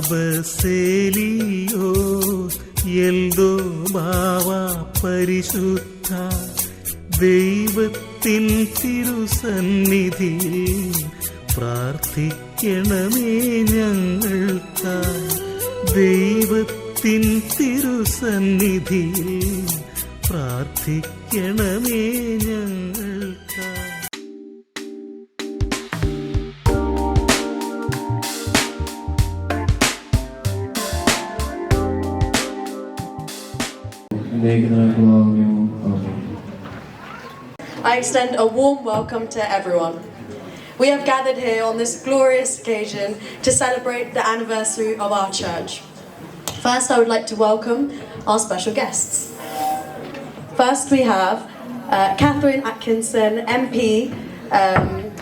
ബസേലിയോ എൽദോ ബാവ പരിശുദ്ധ ദൈവത്തിൻ തിരുസന്നിധിയിൽ പ്രാർത്ഥിക്കണമേ ഞങ്ങൾക്കായി. ദൈവത്തിൻ തിരുസന്നിധിയിൽ പ്രാർത്ഥിക്കണമേ ഞങ്ങൾക്കായി. I extend a warm welcome to everyone. We have gathered here on this glorious occasion to celebrate the anniversary of our church. First, I would like to welcome our special guests. First, we have Catherine Atkinson, MP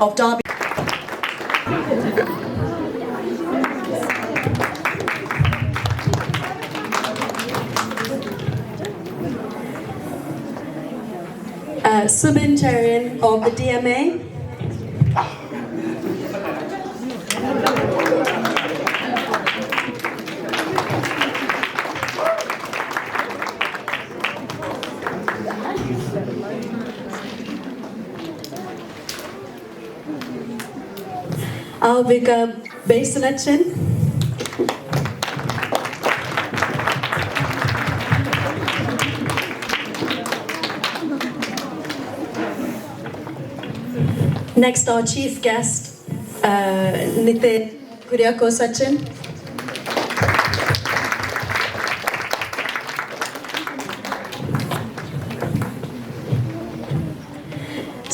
of Derby. Subin Cherian of the DMA. Our Vicar Basinachin. Next, our chief guest, Nitin Kuriakose Sachin.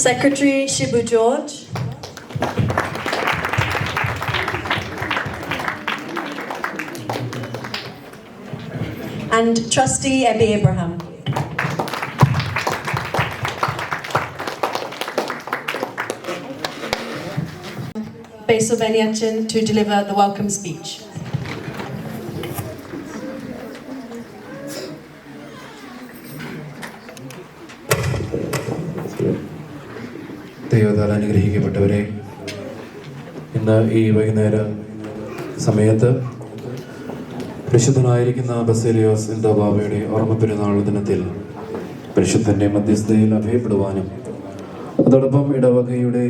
Secretary Shibu George. And Trustee Ebby Abraham. Basil Beniachin to deliver the welcome speech. ദൈവത്താൽ അനുഗ്രഹിക്കപ്പെട്ടവരെ, ഇന്ന് ഈ വൈകുന്നേര സമയത്ത് പരിശുദ്ധനായിരിക്കുന്ന ബസേലിയോസ് എൽദോ ബാവയുടെ ഓർമ്മ പെരുന്നാൾ ദിനത്തിൽ പരിശുദ്ധൻ്റെ മധ്യസ്ഥതയിൽ അഭയപ്പെടുവാനും അതോടൊപ്പം ഇടവകയുടെ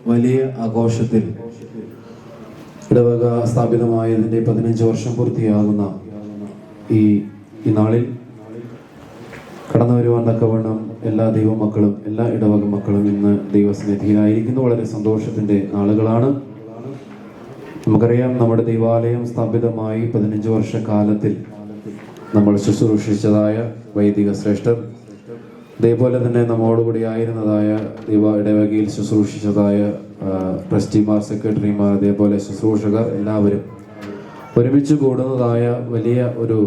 വലിയ ആഘോഷത്തിൽ ഇടവക സ്ഥാപിതമായതിൻ്റെ 15 വർഷം പൂർത്തിയാകുന്ന ഈ നാളിൽ കടന്നു വരുവാൻ തക്കവണ്ണം എല്ലാ ദൈവമക്കളും എല്ലാ ഇടവക മക്കളും ഇന്ന് ദൈവസന്നിധിയിലായിരിക്കുന്നു. വളരെ സന്തോഷത്തിൻ്റെ നാളുകളാണ്. നമുക്കറിയാം, നമ്മുടെ ദൈവാലയം സ്ഥാപിതമായി 15 വർഷക്കാലത്തിൽ നമ്മൾ ശുശ്രൂഷിച്ചതായ വൈദിക ശ്രേഷ്ഠർ, അതേപോലെ തന്നെ നമ്മോടുകൂടി ആയിരുന്നതായ ഇടവകയിൽ ശുശ്രൂഷിച്ചതായ ട്രസ്റ്റിമാർ, സെക്രട്ടറിമാർ, അതേപോലെ ശുശ്രൂഷകർ എല്ലാവരും ഒരുമിച്ച് കൂടുന്നതായ വലിയ ഒരു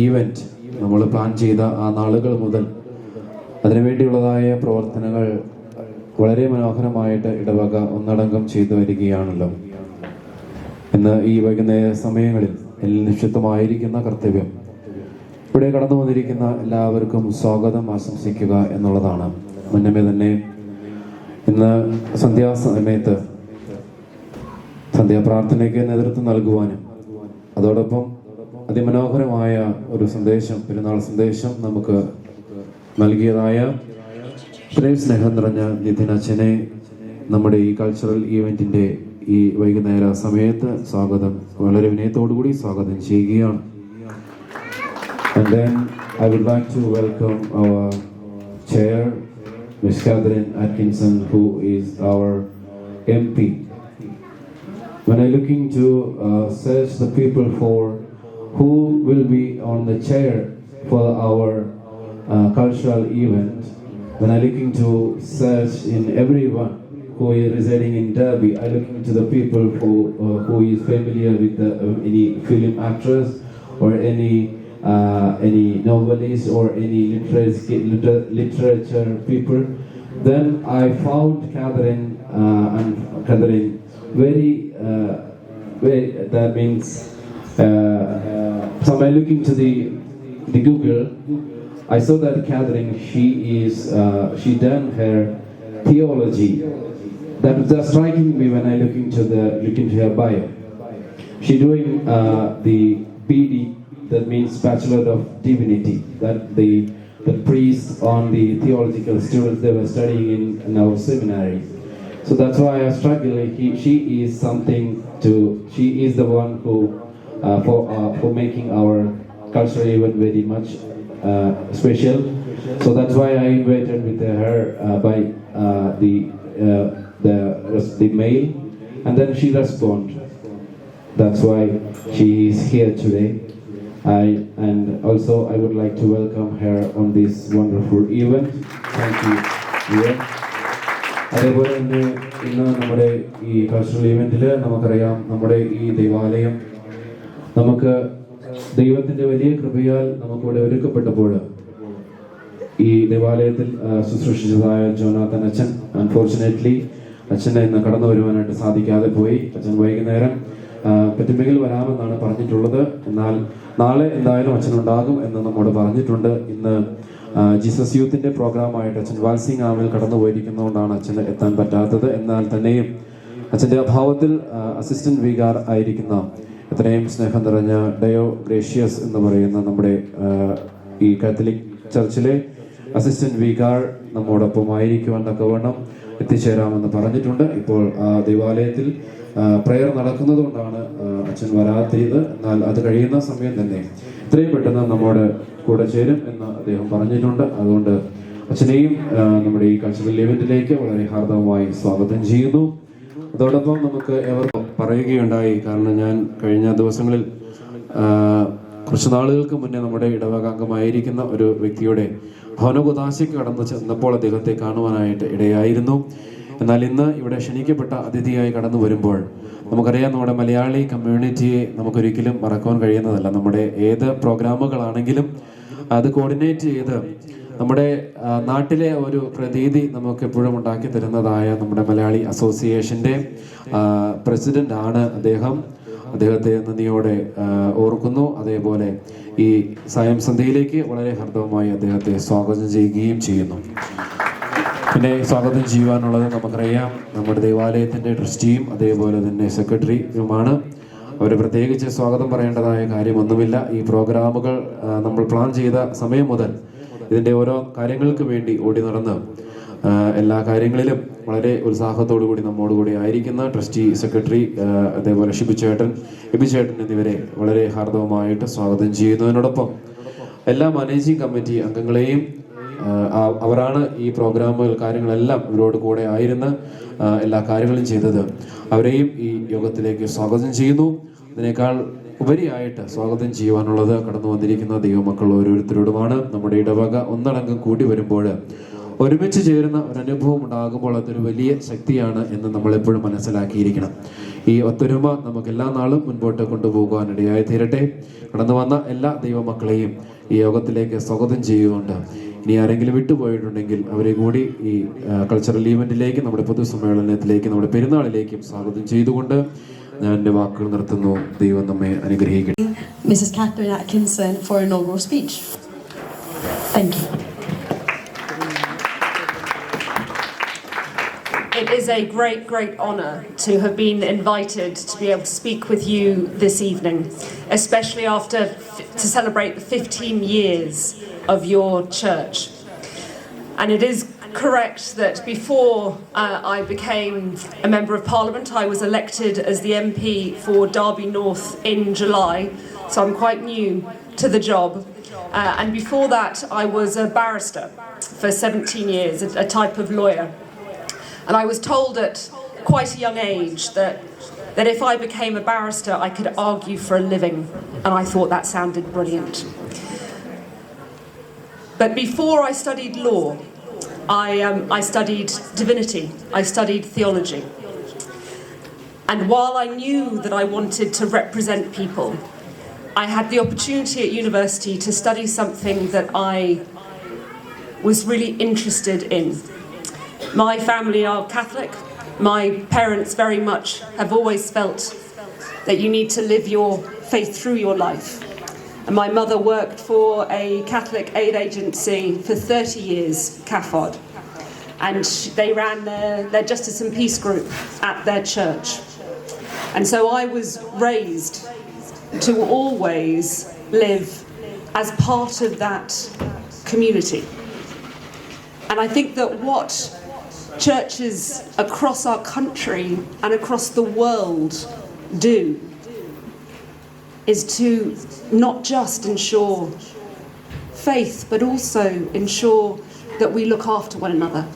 ഈവൻറ്റ് നമ്മൾ പ്ലാൻ ചെയ്ത ആ നാളുകൾ മുതൽ അതിനുവേണ്ടിയുള്ളതായ പ്രവർത്തനങ്ങൾ വളരെ മനോഹരമായിട്ട് ഇടവക ഒന്നടങ്കം ചെയ്തു വരികയാണല്ലോ. ഇന്ന് ഈ വൈകുന്നേര സമയങ്ങളിൽ നിക്ഷിപ്തമായിരിക്കുന്ന കർത്തവ്യം ഇവിടെ കടന്നു വന്നിരിക്കുന്ന എല്ലാവർക്കും സ്വാഗതം ആശംസിക്കുക എന്നുള്ളതാണ്. മുന്നമേ തന്നെ ഇന്ന് സന്ധ്യാസമയത്ത് സന്ധ്യാപ്രാർത്ഥനയ്ക്ക് നേതൃത്വം നൽകുവാനും അതോടൊപ്പം അതിമനോഹരമായ ഒരു സന്ദേശം, പെരുന്നാൾ സന്ദേശം നമുക്ക് നൽകിയതായ ഇത്രയും സ്നേഹം നിറഞ്ഞ നിതിൻ അച്ഛനെ നമ്മുടെ ഈ കൾച്ചറൽ ഈവൻറ്റിൻ്റെ ഈ വൈകുന്നേര സമയത്ത് വളരെ വിനയത്തോടുകൂടി സ്വാഗതം ചെയ്യുകയാണ്. And then I would like to welcome our chair, Ms. Catherine Atkinson, who is our MP. When I looking to search the people for who will be on the chair for our cultural event, when I looking to search in everyone who is residing in Derby, I looking to the people who is familiar with any film actress or any novelist or any literature people. Then I found Catherine very that means so by looking to the Google, I saw that Catherine, she done her theology. That was just striking me when I look into her bio. She doing the BD, that means Bachelor of Divinity, that the priest on the theological students they were studying in our seminary. So that's why I struggle. She is something to. She is the one who for making our cultural event very much special. So that's why I invited with her by the mail, and then she responded. That's why she is here today. And also I would like to welcome her on this wonderful event. Thank you. Yeah. അതേപോലെ തന്നെ ഇന്ന് നമ്മുടെ ഈ cultural ഇവന്റിൽ നമുക്കറിയാം, നമ്മുടെ ഈ ദേവാലയം നമുക്ക് ദൈവത്തിന്റെ വലിയ കൃപയാൽ നമുക്കിവിടെ ഒരുക്കപ്പെട്ടപ്പോൾ ഈ ദേവാലയത്തിൽ ശുശ്രൂഷിച്ചതായ ജോനാഥൻ അച്ഛൻ അൺഫോർച്ചുനേറ്റ്ലി അച്ഛനെ ഇന്ന് കടന്നു വരുവാനായിട്ട് സാധിക്കാതെ പോയി. അച്ഛൻ വൈകുന്നേരം പറ്റുമെങ്കിൽ വരാമെന്നാണ് പറഞ്ഞിട്ടുള്ളത്. എന്നാൽ നാളെ എന്തായാലും അച്ഛനുണ്ടാകും എന്ന് നമ്മോട് പറഞ്ഞിട്ടുണ്ട്. ഇന്ന് ജീസസ് യൂത്തിന്റെ പ്രോഗ്രാമായിട്ട് അച്ഛൻ വാൽസിംഗ് ആമിൽ കടന്നു പോയിരിക്കുന്നതുകൊണ്ടാണ് അച്ഛന് എത്താൻ പറ്റാത്തത്. എന്നാൽ തന്നെയും അച്ഛൻ്റെ അഭാവത്തിൽ അസിസ്റ്റന്റ് വികാർ ആയിരിക്കുന്ന എത്രയും സ്നേഹം നിറഞ്ഞ ഡയോ ഗ്രേഷ്യസ് എന്ന് പറയുന്ന നമ്മുടെ ഈ കാത്തലിക് ചർച്ചിലെ അസിസ്റ്റന്റ് വികാർ നമ്മോടൊപ്പം ആയിരിക്കുവാൻ തക്കവണ്ണം എത്തിച്ചേരാമെന്ന് പറഞ്ഞിട്ടുണ്ട്. ഇപ്പോൾ ദേവാലയത്തിൽ പ്രയർ നടക്കുന്നത് കൊണ്ടാണ് അച്ഛൻ വരാത്തത്. എന്നാൽ അത് കഴിയുന്ന സമയം തന്നെ എത്രയും പെട്ടെന്ന് നമ്മോട് കൂടെ ചേരും എന്ന് അദ്ദേഹം പറഞ്ഞിട്ടുണ്ട്. അതുകൊണ്ട് അച്ഛനെയും നമ്മുടെ ഈ കൾച്ചറൽ ഇവന്റിലേക്ക് വളരെ ഹാർദവമായി സ്വാഗതം ചെയ്യുന്നു. അതോടൊപ്പം നമുക്ക് ഏവർക്കും പറയുകയുണ്ടായി, കാരണം ഞാൻ കഴിഞ്ഞ ദിവസങ്ങളിൽ കുറച്ച് നാളുകൾക്ക് മുന്നേ നമ്മുടെ ഇടവകാംഗമായിരിക്കുന്ന ഒരു വ്യക്തിയുടെ ഭവനകുദാശയ്ക്ക് കടന്നു ചെന്നപ്പോൾ അദ്ദേഹത്തെ കാണുവാനായിട്ട് ഇടയായിരുന്നു. എന്നാൽ ഇന്ന് ഇവിടെ ക്ഷണിക്കപ്പെട്ട അതിഥിയായി കടന്നു വരുമ്പോൾ നമുക്കറിയാം, നമ്മുടെ മലയാളി കമ്മ്യൂണിറ്റിയെ നമുക്കൊരിക്കലും മറക്കുവാൻ കഴിയുന്നതല്ല. നമ്മുടെ ഏത് പ്രോഗ്രാമുകളാണെങ്കിലും അത് കോർഡിനേറ്റ് ചെയ്ത് നമ്മുടെ നാട്ടിലെ ഒരു പ്രതീതി നമുക്ക് എപ്പോഴും ഉണ്ടാക്കി തരുന്നതായ നമ്മുടെ മലയാളി അസോസിയേഷൻ്റെ പ്രസിഡന്റ് ആണ് അദ്ദേഹം. അദ്ദേഹത്തെ നന്ദിയോടെ ഓർക്കുന്നു. അതേപോലെ ഈ സായം സന്ധ്യയിലേക്ക് വളരെ ഹർദവമായി അദ്ദേഹത്തെ സ്വാഗതം ചെയ്യുകയും ചെയ്യുന്നു. പിന്നെ സ്വാഗതം ചെയ്യുവാനുള്ളത് നമുക്കറിയാം, നമ്മുടെ ദേവാലയത്തിൻ്റെ ട്രസ്റ്റിയും അതേപോലെ തന്നെ സെക്രട്ടറിയുമാണ്. അവർ പ്രത്യേകിച്ച് സ്വാഗതം പറയേണ്ടതായ കാര്യമൊന്നുമില്ല. ഈ പ്രോഗ്രാമുകൾ നമ്മൾ പ്ലാൻ ചെയ്ത സമയം മുതൽ ഇതിൻ്റെ ഓരോ കാര്യങ്ങൾക്ക് വേണ്ടി ഓടി നടന്ന് എല്ലാ കാര്യങ്ങളിലും വളരെ ഉത്സാഹത്തോടു കൂടി നമ്മോടുകൂടി ആയിരിക്കുന്ന ട്രസ്റ്റി, സെക്രട്ടറി, അതേപോലെ എബിചേട്ടൻ എന്നിവരെ വളരെ ഹാർദവമായിട്ട് സ്വാഗതം ചെയ്യുന്നതിനോടൊപ്പം എല്ലാ മാനേജിംഗ് കമ്മിറ്റി അംഗങ്ങളെയും, അവരാണ് ഈ പ്രോഗ്രാമുകൾ കാര്യങ്ങളെല്ലാം ഇവരോട് കൂടെ ആയിരുന്ന് എല്ലാ കാര്യങ്ങളും ചെയ്തത്, അവരെയും ഈ യോഗത്തിലേക്ക് സ്വാഗതം ചെയ്യുന്നു. അതിനേക്കാൾ ഉപരിയായിട്ട് സ്വാഗതം ചെയ്യുവാനുള്ളത് കടന്നു വന്നിരിക്കുന്ന ദൈവമക്കൾ ഓരോരുത്തരോടുമാണ്. നമ്മുടെ ഇടവക ഒന്നടങ്കം കൂടി വരുമ്പോൾ ഒരുമിച്ച് ചേരുന്ന ഒരു അനുഭവം ഉണ്ടാകുമ്പോൾ അതൊരു വലിയ ശക്തിയാണ് എന്ന് നമ്മളെപ്പോഴും മനസ്സിലാക്കിയിരിക്കണം. ഈ ഒത്തൊരുമ നമുക്ക് എല്ലാ നാളും മുൻപോട്ട് കൊണ്ടുപോകുവാൻ ഇടയായി തീരട്ടെ. കടന്നു വന്ന എല്ലാ ദൈവമക്കളെയും ഈ യോഗത്തിലേക്ക് സ്വാഗതം ചെയ്യുന്നുണ്ട്. ഇനി ആരെങ്കിലും വിട്ടുപോയിട്ടുണ്ടെങ്കിൽ അവരെ കൂടി ഈ കൾച്ചറൽ ഈവന്റിലേക്ക്, നമ്മുടെ പൊതുസമ്മേളനത്തിലേക്ക്, നമ്മുടെ പെരുന്നാളിലേക്കും സ്വാഗതം ചെയ്തുകൊണ്ട് ഞാൻ എൻ്റെ വാക്കുകൾ നിർത്തുന്നു. ദൈവം നമ്മെ അനുഗ്രഹിക്കട്ടെ. Mrs. Catherine Atkinson for inaugural speech. Thank you. It is a great honour to have been invited to be able to speak with you this evening, especially to celebrate the 15 years of your church. And it is correct that before I became a Member of Parliament, I was elected as the MP for Derby North in July, so I'm quite new to the job. And before that, I was a barrister for 17 years, a type of lawyer. And I was told at quite a young age that if I became a barrister, I could argue for a living. And I thought that sounded brilliant. But before I studied law, I studied divinity, I studied theology. And while I knew that I wanted to represent people, I had the opportunity at university to study something that I was really interested in. My family are Catholic. My parents very much have always felt that you need to live your faith through your life. And my mother worked for a Catholic aid agency for 30 years, CAFOD. And they ran their Justice and Peace group at their church. And so I was raised to always live as part of that community. And I think that what churches across our country and across the world do is to not just ensure faith, but also ensure that we look after one another.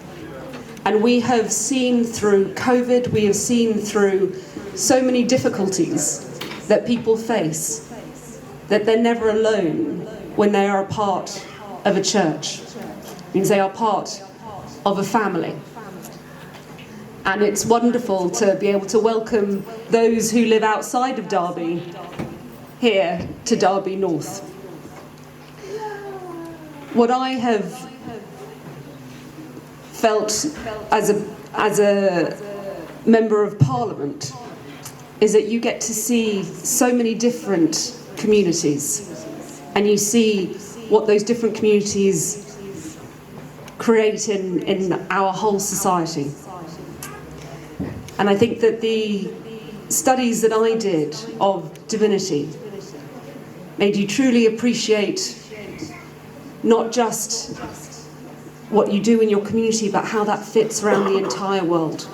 And we have seen through COVID, we have seen through so many difficulties that people face, that they're never alone when they are a part of a church. It means they are part of a family. And it's wonderful to be able to welcome those who live outside of Derby here to Derby North. What I have felt as a member of Parliament is that you get to see so many different communities, and you see what those different communities create in our whole society. And I think that the studies that I did of divinity made you truly appreciate not just what you do in your community, but how that fits around the entire world,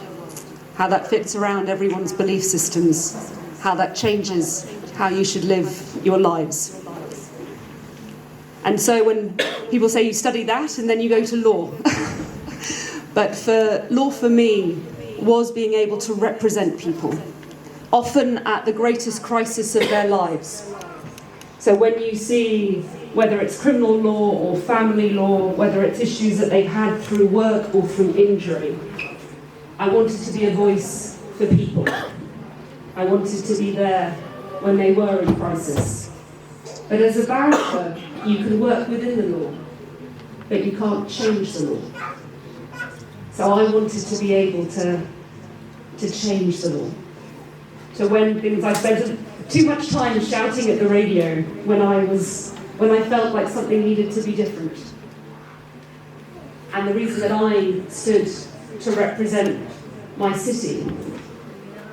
how that fits around everyone's belief systems, how that changes how you should live your lives. And so when people say you study that and then you go to law, but law for me was being able to represent people, often at the greatest crisis of their lives. So when you see, whether it's criminal law or family law, whether it's issues that they've had through work or through injury, I wanted to be a voice for people. I wanted to be there when they were in crisis. But as a barrister, you can work within the law, but you can't change the law. So I wanted to be able to change the law. So when I spent too much time shouting at the radio when I felt like something needed to be different. And the reason that I stood to represent my city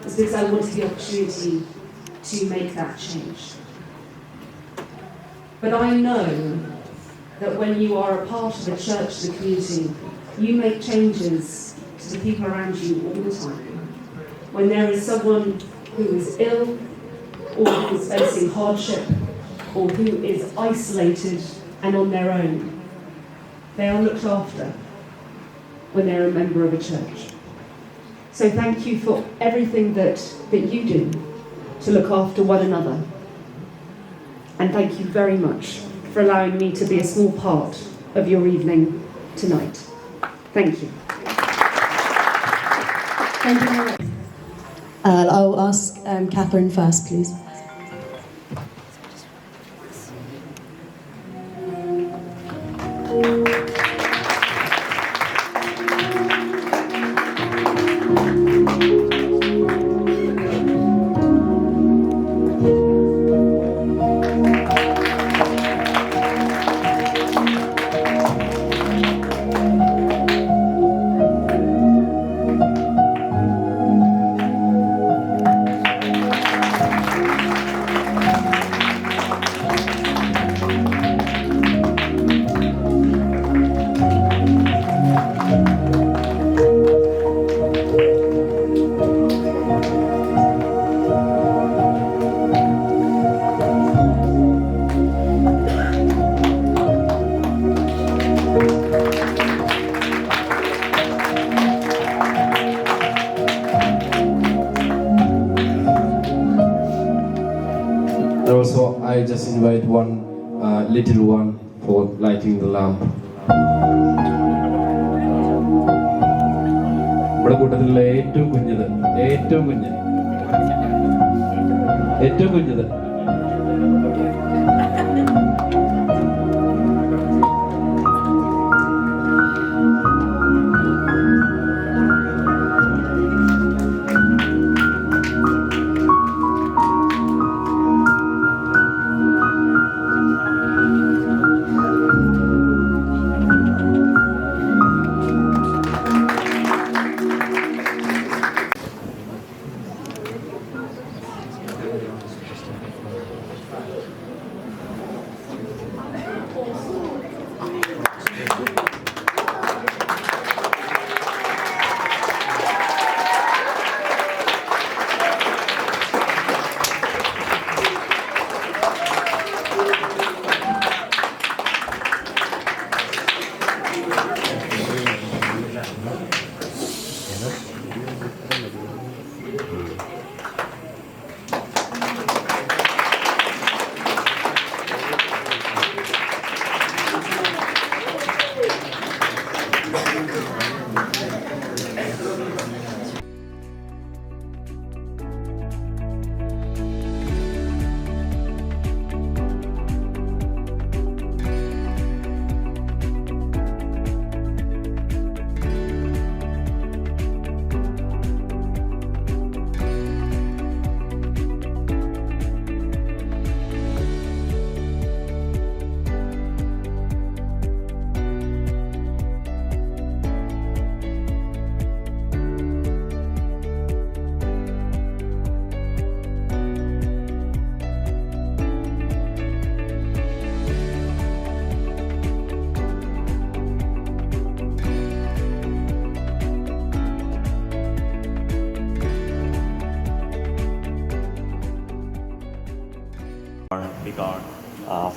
is because I wanted the opportunity to make that change. But I know that when you are a part of the church, the community, you make changes to the people around you all the time. When there is someone who is ill, or who is facing hardship, or who is isolated and on their own, they are looked after when they're a member of a church. So thank you for everything that you do to look after one another. And thank you very much for allowing me to be a small part of your evening tonight. Thank you. Thank you very much. I'll ask Catherine first, please. Also, I just invite one little one for lighting the lamp. നമ്മുടെ കൂട്ടത്തിലുള്ള ഏറ്റവും കുഞ്ഞത്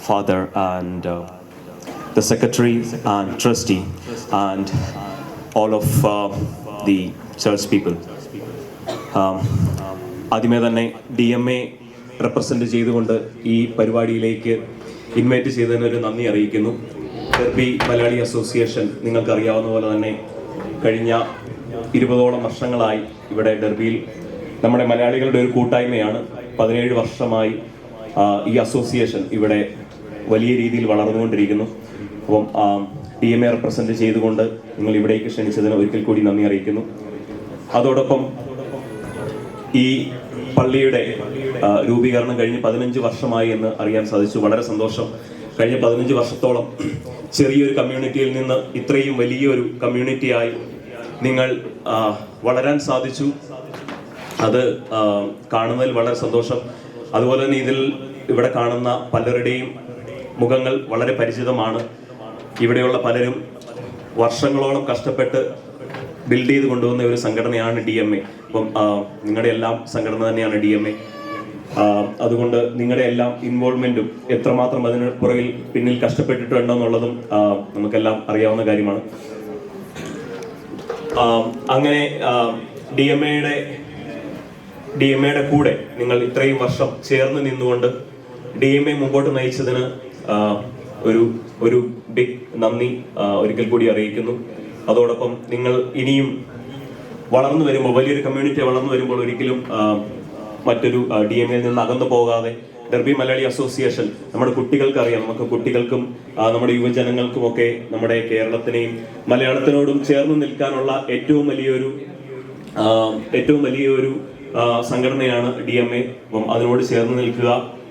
Father and the secretary and trustee and all of the church people. ആദ്യമേ തന്നെ DMA represent ചെയ്തുകൊണ്ട് ഈ പരിപാടിയിലേക്ക് invite ചെയ്തതിനൊരു നന്ദി അറിയിക്കുന്നു. ഡെർബി മലയാളി അസോസിയേഷൻ നിങ്ങൾക്കറിയാവുന്ന പോലെ തന്നെ കഴിഞ്ഞ 20ഓളം വർഷങ്ങളായി ഇവിടെ ഡെർബിയിൽ നമ്മുടെ മലയാളികളുടെ ഒരു കൂട്ടായ്മയാണ്. 17 വർഷമായി ഈ അസോസിയേഷൻ ഇവിടെ വലിയ രീതിയിൽ വളർന്നുകൊണ്ടിരിക്കുന്നു. അപ്പം DMA റെപ്രസെൻ്റ് ചെയ്തുകൊണ്ട് നിങ്ങൾ ഇവിടേക്ക് ക്ഷണിച്ചതിന് ഒരിക്കൽ കൂടി നന്ദി അറിയിക്കുന്നു. അതോടൊപ്പം ഈ പള്ളിയുടെ രൂപീകരണം കഴിഞ്ഞ് 15 വർഷമായി എന്ന് അറിയാൻ സാധിച്ചു. വളരെ സന്തോഷം. കഴിഞ്ഞ 15 വർഷത്തോളം ചെറിയൊരു കമ്മ്യൂണിറ്റിയിൽ നിന്ന് ഇത്രയും വലിയൊരു കമ്മ്യൂണിറ്റിയായി നിങ്ങൾ വളരാൻ സാധിച്ചു. അത് കാണുന്നതിൽ വളരെ സന്തോഷം. അതുപോലെ തന്നെ ഇവിടെ കാണുന്ന പലരുടെയും മുഖങ്ങൾ വളരെ പരിചിതമാണ്. ഇവിടെയുള്ള പലരും വർഷങ്ങളോളം കഷ്ടപ്പെട്ട് ബിൽഡ് ചെയ്ത് കൊണ്ടുവന്ന ഒരു സംഘടനയാണ് DMA. അപ്പം നിങ്ങളുടെ എല്ലാം സംഘടന തന്നെയാണ് DMA. അതുകൊണ്ട് നിങ്ങളുടെ എല്ലാം ഇൻവോൾവ്മെന്റും എത്രമാത്രം അതിന് പുറകിൽ പിന്നിൽ കഷ്ടപ്പെട്ടിട്ടുണ്ടോ എന്നുള്ളതും നമുക്കെല്ലാം അറിയാവുന്ന കാര്യമാണ്. അങ്ങനെ DMAയുടെ കൂടെ നിങ്ങൾ ഇത്രയും വർഷം ചേർന്ന് നിന്നുകൊണ്ട് DMA മുമ്പോട്ട് നയിച്ചതിന് ഒരു ബിഗ് നന്ദി ഒരിക്കൽ കൂടി അറിയിക്കുന്നു. അതോടൊപ്പം നിങ്ങൾ ഇനിയും വളർന്നു വരുമ്പോൾ, വലിയൊരു കമ്മ്യൂണിറ്റി വളർന്നു വരുമ്പോൾ ഒരിക്കലും മറ്റൊരു DMAയിൽ നിന്ന് അകന്നു പോകാതെ ഡെർബി മലയാളി അസോസിയേഷൻ നമ്മുടെ കുട്ടികൾക്ക് അറിയാം. നമുക്ക് കുട്ടികൾക്കും നമ്മുടെ യുവജനങ്ങൾക്കുമൊക്കെ നമ്മുടെ കേരളത്തിനെയും മലയാളത്തിനോടും ചേർന്ന് നിൽക്കാനുള്ള ഏറ്റവും വലിയൊരു സംഘടനയാണ് DMA. അപ്പം അതിനോട് ചേർന്ന് നിൽക്കുക.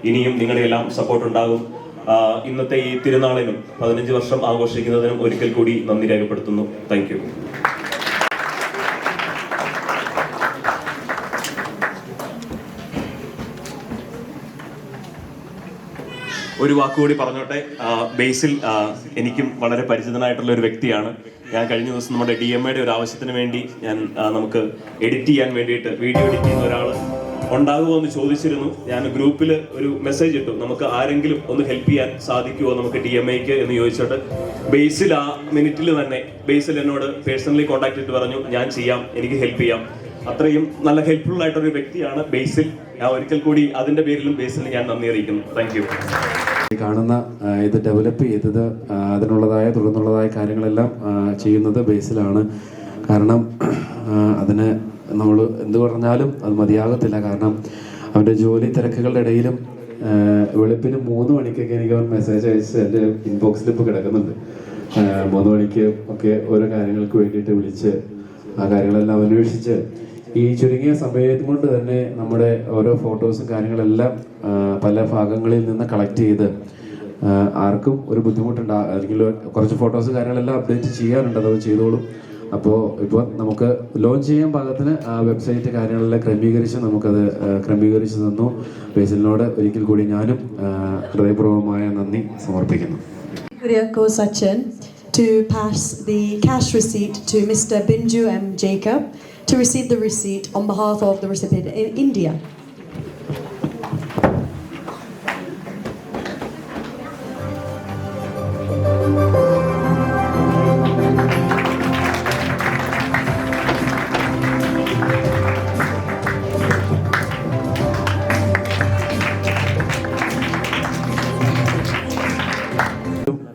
ഇനിയും നിങ്ങളുടെ എല്ലാം സപ്പോർട്ട് ഉണ്ടാകും. ഇന്നത്തെ ഈ തിരുനാളിനും 15 വർഷം ആഘോഷിക്കുന്നതിനും ഒരിക്കൽ കൂടി നന്ദി രേഖപ്പെടുത്തുന്നു. Thank you. ഒരു വാക്കുകൂടി പറഞ്ഞോട്ടെ. ബേസിൽ എനിക്കും വളരെ പരിചിതനായിട്ടുള്ള ഒരു വ്യക്തിയാണ്. ഞാൻ കഴിഞ്ഞ ദിവസം നമ്മുടെ DMAയുടെ ഒരു ആവശ്യത്തിന് വേണ്ടി നമുക്ക് എഡിറ്റ് ചെയ്യാൻ വേണ്ടിയിട്ട് വീഡിയോ എഡിറ്റ് ചെയ്യുന്ന ഒരാൾ ഉണ്ടാകുമോ എന്ന് ചോദിച്ചിരുന്നു. ഞാൻ ഗ്രൂപ്പിൽ ഒരു മെസ്സേജ് ഇട്ടു, നമുക്ക് ആരെങ്കിലും ഒന്ന് ഹെൽപ്പ് ചെയ്യാൻ സാധിക്കുമോ നമുക്ക് DMAക്ക് എന്ന് ചോദിച്ചിട്ട് ബേസിൽ ആ മിനിറ്റിൽ തന്നെ ബേസിൽ എന്നോട് പേഴ്സണലി കോൺടാക്ട് ചെയ്തിട്ട് പറഞ്ഞു, ഞാൻ ചെയ്യാം, എനിക്ക് ഹെൽപ്പ് ചെയ്യാം. അത്രയും നല്ല ഹെൽപ്ഫുൾ ആയിട്ടൊരു വ്യക്തിയാണ് ബേസിൽ. ഞാൻ ഒരിക്കൽ കൂടി അതിൻ്റെ പേരിലും ബേസിൽ ഞാൻ നന്ദി അറിയിക്കുന്നു. Thank you. കാണുന്ന ഇത് ഡെവലപ്പ് ചെയ്തത് തുടർന്നുള്ളതായ കാര്യങ്ങളെല്ലാം ചെയ്യുന്നത് ബേസിലാണ്. കാരണം അതിന് നമ്മൾ എന്ത് പറഞ്ഞാലും അത് മതിയാകത്തില്ല. കാരണം അവൻ്റെ ജോലി തിരക്കുകളുടെ ഇടയിലും വെളുപ്പിന് 3 മണിക്കൊക്കെ എനിക്ക് അവൻ മെസ്സേജ് അയച്ച് എൻ്റെ ഇൻബോക്സിൽ ഇപ്പോൾ കിടക്കുന്നുണ്ട്. 3 മണിക്ക് ഒക്കെ ഓരോ കാര്യങ്ങൾക്ക് വേണ്ടിയിട്ട് വിളിച്ച് ആ കാര്യങ്ങളെല്ലാം അന്വേഷിച്ച് ഈ ചുരുങ്ങിയ സമയം കൊണ്ട് തന്നെ നമ്മുടെ ഓരോ ഫോട്ടോസും കാര്യങ്ങളെല്ലാം പല ഭാഗങ്ങളിൽ നിന്ന് കളക്ട് ചെയ്ത് ആർക്കും ഒരു ബുദ്ധിമുട്ടുണ്ടാകില്ല. കുറച്ച് ഫോട്ടോസ് കാര്യങ്ങളെല്ലാം അപ്ഡേറ്റ് ചെയ്യാനുണ്ട്, അത് ചെയ്തോളും. അപ്പോൾ ഇപ്പോൾ നമുക്ക് ലോഞ്ച് ചെയ്യാൻ പാകത്തിന് ആ വെബ്സൈറ്റ് കാര്യങ്ങളെല്ലാം ക്രമീകരിച്ച് തന്നു. ബേസിലിനോട് ഒരിക്കൽ കൂടി ഞാനും ഹൃദയപൂർവ്വമായ നന്ദി സമർപ്പിക്കുന്നു. To pass the cash receipt to Mr. Binju M. Jacob to receive the receipt on behalf of the recipient in India.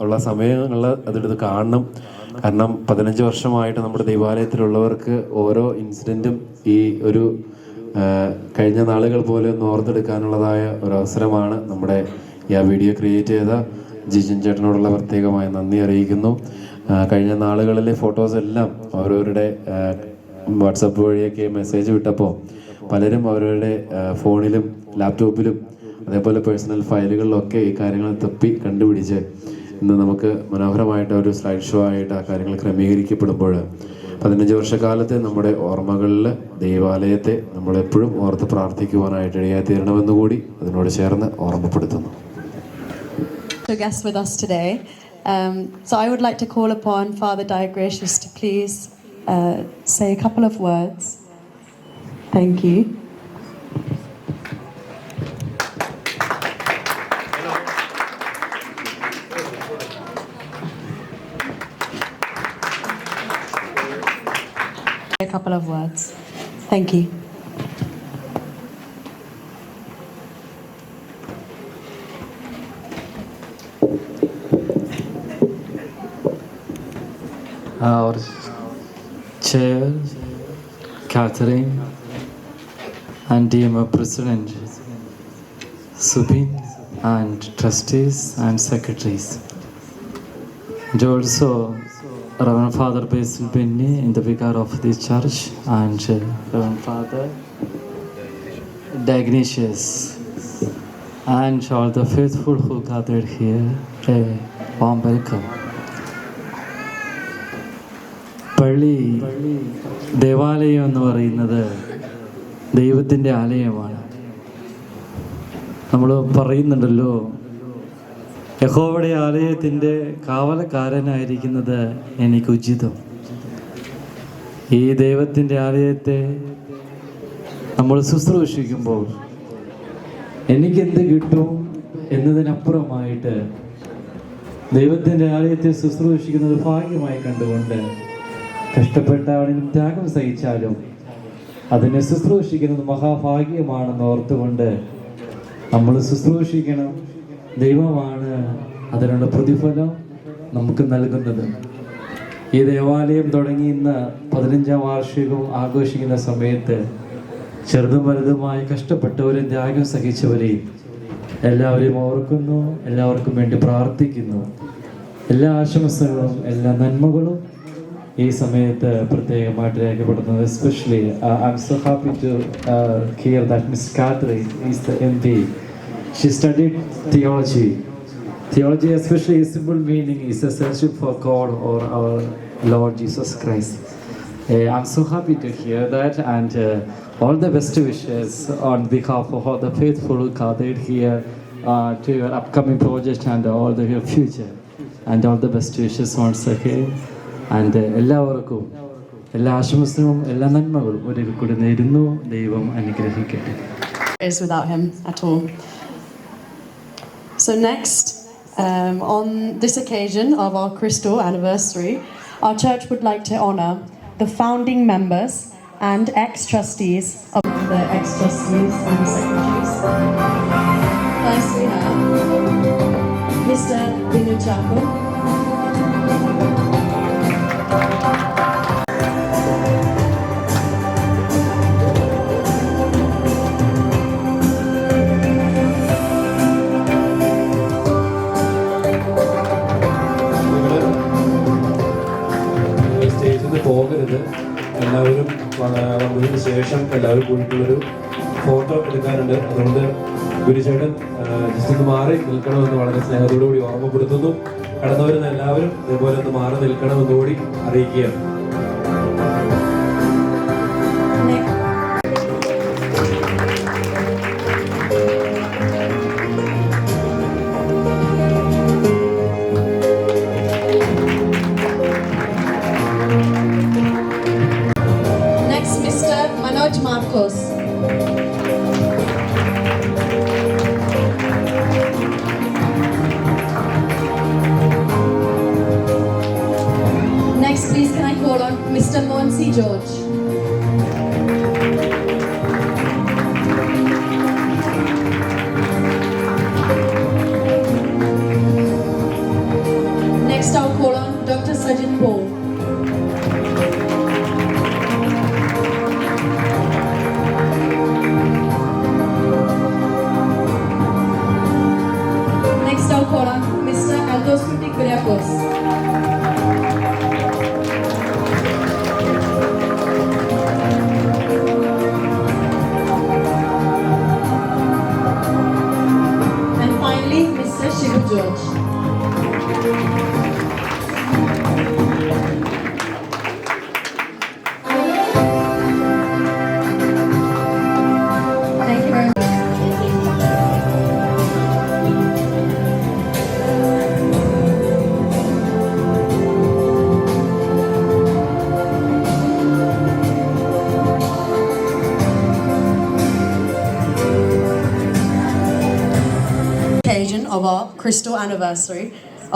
ഉള്ള സമയങ്ങളിൽ അതെടുത്ത് കാണണം. കാരണം 15 വർഷമായിട്ട് നമ്മുടെ ദൈവാലയത്തിലുള്ളവർക്ക് ഓരോ ഇൻസിഡൻറ്റും ഈ ഒരു കഴിഞ്ഞ നാളുകൾ പോലെ ഒന്ന് ഓർത്തെടുക്കാനുള്ളതായ ഒരവസരമാണ് നമ്മുടെ ഈ വീഡിയോ ക്രിയേറ്റ് ചെയ്ത ജിജിൻ ചേട്ടനോടുള്ള പ്രത്യേകമായ നന്ദി അറിയിക്കുന്നു. കഴിഞ്ഞ നാളുകളിലെ ഫോട്ടോസ് എല്ലാം അവരവരുടെ വാട്സപ്പ് വഴിയൊക്കെ മെസ്സേജ് വിട്ടപ്പോൾ പലരും അവരവരുടെ ഫോണിലും ലാപ്ടോപ്പിലും അതേപോലെ പേഴ്സണൽ ഫയലുകളിലൊക്കെ ഈ കാര്യങ്ങൾ തപ്പി കണ്ടുപിടിച്ച് ഇന്ന് നമുക്ക് മനോഹരമായിട്ട് ഒരു സ്ലൈഡ് ഷോ ആയിട്ട് ആ കാര്യങ്ങൾ ക്രമീകരിക്കപ്പെടുമ്പോൾ 15 വർഷക്കാലത്തെ നമ്മുടെ ഓർമ്മകളിൽ ദൈവാലയത്തെ നമ്മളെപ്പോഴും ഓർത്ത് പ്രാർത്ഥിക്കുവാനായിട്ട് ഇടയായി തീരണമെന്നുകൂടി അതിനോട് ചേർന്ന് ഓർമ്മപ്പെടുത്തുന്നു. Guests with us today. So I would like to call upon Father Diagracious to please say a couple of words. Thank you. couple of words. Thank you. Our chair, Catherine, and DMO President, Subin, and trustees and secretaries. And also Reverend Father Basil Benny in the vicar of this church, and Reverend Father Dionysius, and all the faithful who gathered here. A warm welcome. പള്ളി ദേവാലയം എന്ന് പറയുന്നത് ദൈവത്തിൻ്റെ ആലയമാണ്. നമ്മൾ പറയുന്നുണ്ടല്ലോ, യഹോവയുടെ ആലയത്തിൻ്റെ കാവലക്കാരനായിരിക്കുന്നത് എനിക്ക് ഉചിതം. ഈ ദൈവത്തിൻ്റെ ആലയത്തെ നമ്മൾ ശുശ്രൂഷിക്കുമ്പോൾ എനിക്കെന്ത് കിട്ടും എന്നതിനപ്പുറമായിട്ട് ദൈവത്തിൻ്റെ ആലയത്തെ ശുശ്രൂഷിക്കുന്നത് ഭാഗ്യമായി കണ്ടുകൊണ്ട് കഷ്ടപ്പെട്ടാലും ത്യാഗം സഹിച്ചാലും അതിനെ ശുശ്രൂഷിക്കുന്നത് മഹാഭാഗ്യമാണെന്ന് ഓർത്തുകൊണ്ട് നമ്മൾ ശുശ്രൂഷിക്കണം. ദൈവമാണ് അതിനുള്ള പ്രതിഫലം നമുക്ക് നൽകുന്നത്. ഈ ദേവാലയം തുടങ്ങി ഇന്ന് 15ാം വാർഷികവും ആഘോഷിക്കുന്ന സമയത്ത് ചെറുതും വലുതുമായി കഷ്ടപ്പെട്ടവരെയും ത്യാഗം സഹിച്ചവരെയും എല്ലാവരെയും ഓർക്കുന്നു, എല്ലാവർക്കും വേണ്ടി പ്രാർത്ഥിക്കുന്നു. എല്ലാ ആശംസകളും എല്ലാ നന്മകളും ഈ സമയത്ത് പ്രത്യേകമായിട്ട് രേഖപ്പെടുത്തുന്നത്. Especially I am so happy to hear that miss Catherine is the MP. She studied theology. Theology, especially its simple meaning, is a searching for God or our Lord Jesus Christ. I'm so happy to hear that, and all the best wishes on behalf of all the faithful who gathered here to your upcoming project and all the your future, and all the best wishes once again. And എല്ലാവർക്കും എല്ലാ ആശംസകളും എല്ലാ നന്മകളും ഒരിക്കൽ കൂടി നേരുന്നു. ദൈവം അനുഗ്രഹിക്കട്ടെ. Is without him at all. So next, on this occasion of our Crystal anniversary, our church would like to honour the founding members and ex-trustees of the ex-trustees and secretaries. First we have Mr. Binu Chako. പോകരുത്. എല്ലാവരും വന്നതിന് ശേഷം എല്ലാവരും കൂടിയിട്ടുള്ളൊരു photo എടുക്കാനുണ്ട്. അതുകൊണ്ട് ഗുരുചേട്ടൻ just ഒന്ന് മാറി നിൽക്കണമെന്ന് വളരെ സ്നേഹത്തോടു കൂടി ഓർമ്മപ്പെടുത്തുന്നു. കടന്നുവരുന്ന എല്ലാവരും ഇതേപോലെ ഒന്ന് മാറി നിൽക്കണമെന്ന് കൂടി അറിയിക്കുകയാണ്. Marcos. Next, please, can I call on Mr. Monsi George? Next, I'll call on Dr. Sajid Paul. Mr. Aldos Kuriakos. And finally, Mr. Shivu George. Thank you very much. Of our Crystal anniversary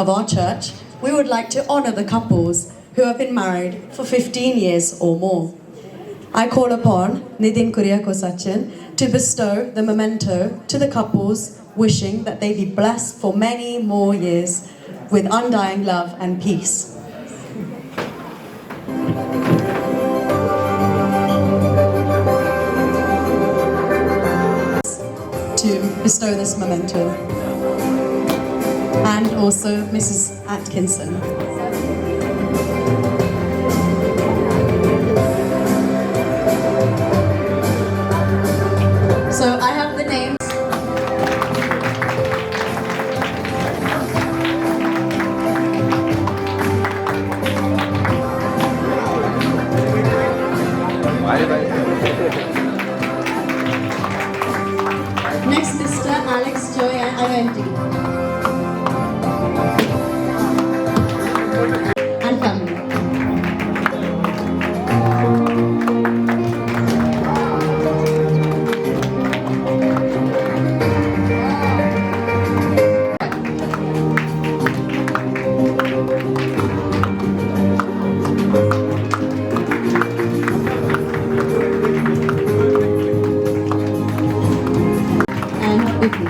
of our church, we would like to honour the couples who have been married for 15 years or more. I call upon Nidin Kuriakos Sachin to bestow the memento to the couples, wishing that they be blessed for many more years with undying love and peace. To bestow this memento. And also Mrs. Atkinson. So I have the names. Next, Mr. Alex Joy and IOMD. And family. And Vicky.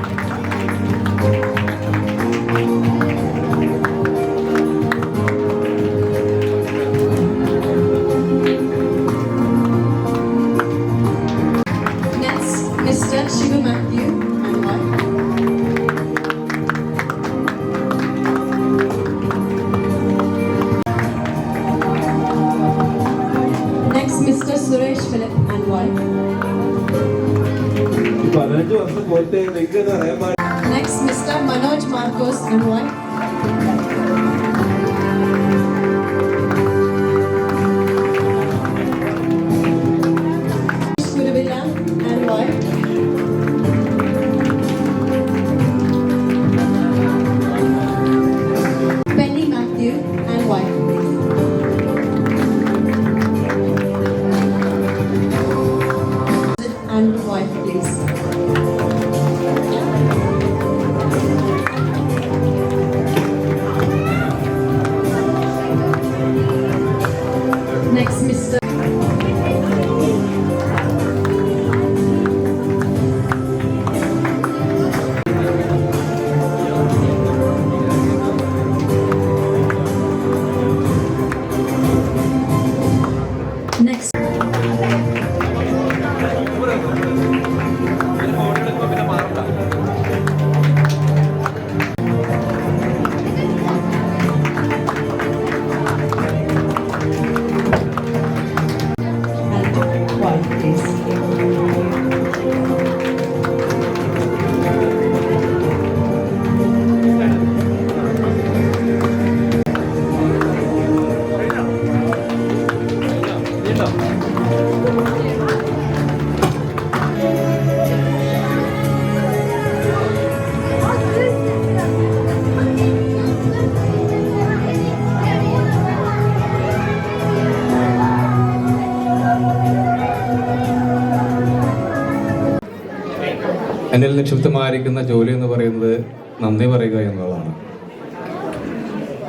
Next, Mr. Shiva Matthew and wife. Next, Mr. Suresh Philip and wife. Next, Mr. Manoj Marcos and wife. Surabilla and wife. Penny Matthew and wife. And wife, please. Next, Mr. Next. And wife, please. എന്നിൽ നിക്ഷിപ്തമായിരിക്കുന്ന ജോലി എന്ന് പറയുന്നത് നന്ദി പറയുക എന്നുള്ളതാണ്.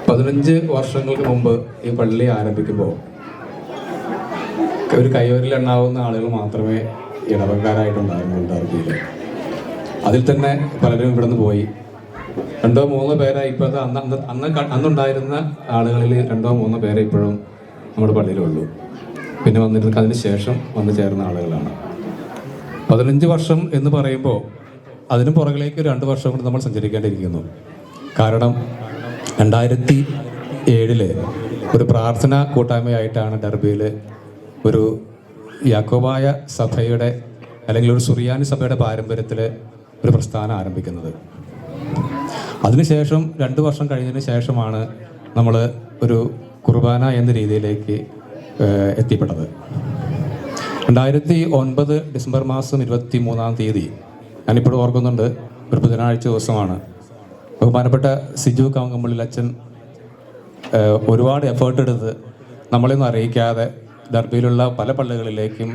15 വർഷങ്ങൾക്ക് മുമ്പ് ഈ പള്ളി ആരംഭിക്കുമ്പോൾ ഒരു കൈവരിലെണ്ണാവുന്ന ആളുകൾ മാത്രമേ ഇടവക്കാരായിട്ടുണ്ടായിരുന്നുണ്ടായിരുന്നില്ല. അതിൽ തന്നെ പലരും ഇവിടെ നിന്ന് പോയി. 2-3 പേരെ ഇപ്പോഴത്തെ അന്നുണ്ടായിരുന്ന ആളുകളിൽ 2-3 പേരെ ഇപ്പോഴും നമ്മുടെ പള്ളിയിലുള്ളൂ. പിന്നെ വന്നിരുന്ന അതിന് ശേഷം വന്നു ചേർന്ന ആളുകളാണ്. 15 വർഷം എന്ന് പറയുമ്പോൾ അതിന് പുറകിലേക്ക് 2 വർഷം കൊണ്ട് നമ്മൾ സഞ്ചരിക്കേണ്ടിയിരിക്കുന്നു. കാരണം 2007 ഒരു പ്രാർത്ഥനാ കൂട്ടായ്മയായിട്ടാണ് ഡർബിയിൽ ഒരു യാക്കോബായ സഭയുടെ അല്ലെങ്കിൽ ഒരു സുറിയാനി സഭയുടെ പാരമ്പര്യത്തിൽ ഒരു പ്രസ്ഥാനം ആരംഭിക്കുന്നത്. അതിനുശേഷം 2 വർഷം കഴിഞ്ഞതിന് ശേഷമാണ് നമ്മൾ ഒരു കുർബാന എന്ന രീതിയിലേക്ക് എത്തിപ്പെട്ടത്. 2009 ഡിസംബർ മാസം 23-ാം തീയതി, ഞാനിപ്പോഴും ഓർക്കുന്നുണ്ട്, ഒരു ബുധനാഴ്ച ദിവസമാണ്. ബഹുമാനപ്പെട്ട സിജു കാങ്കമ്പള്ളിൽ അച്ഛൻ ഒരുപാട് എഫേർട്ട് എടുത്ത് നമ്മളെയൊന്നും അറിയിക്കാതെ ഡർബിയിലുള്ള പല പള്ളികളിലേക്കും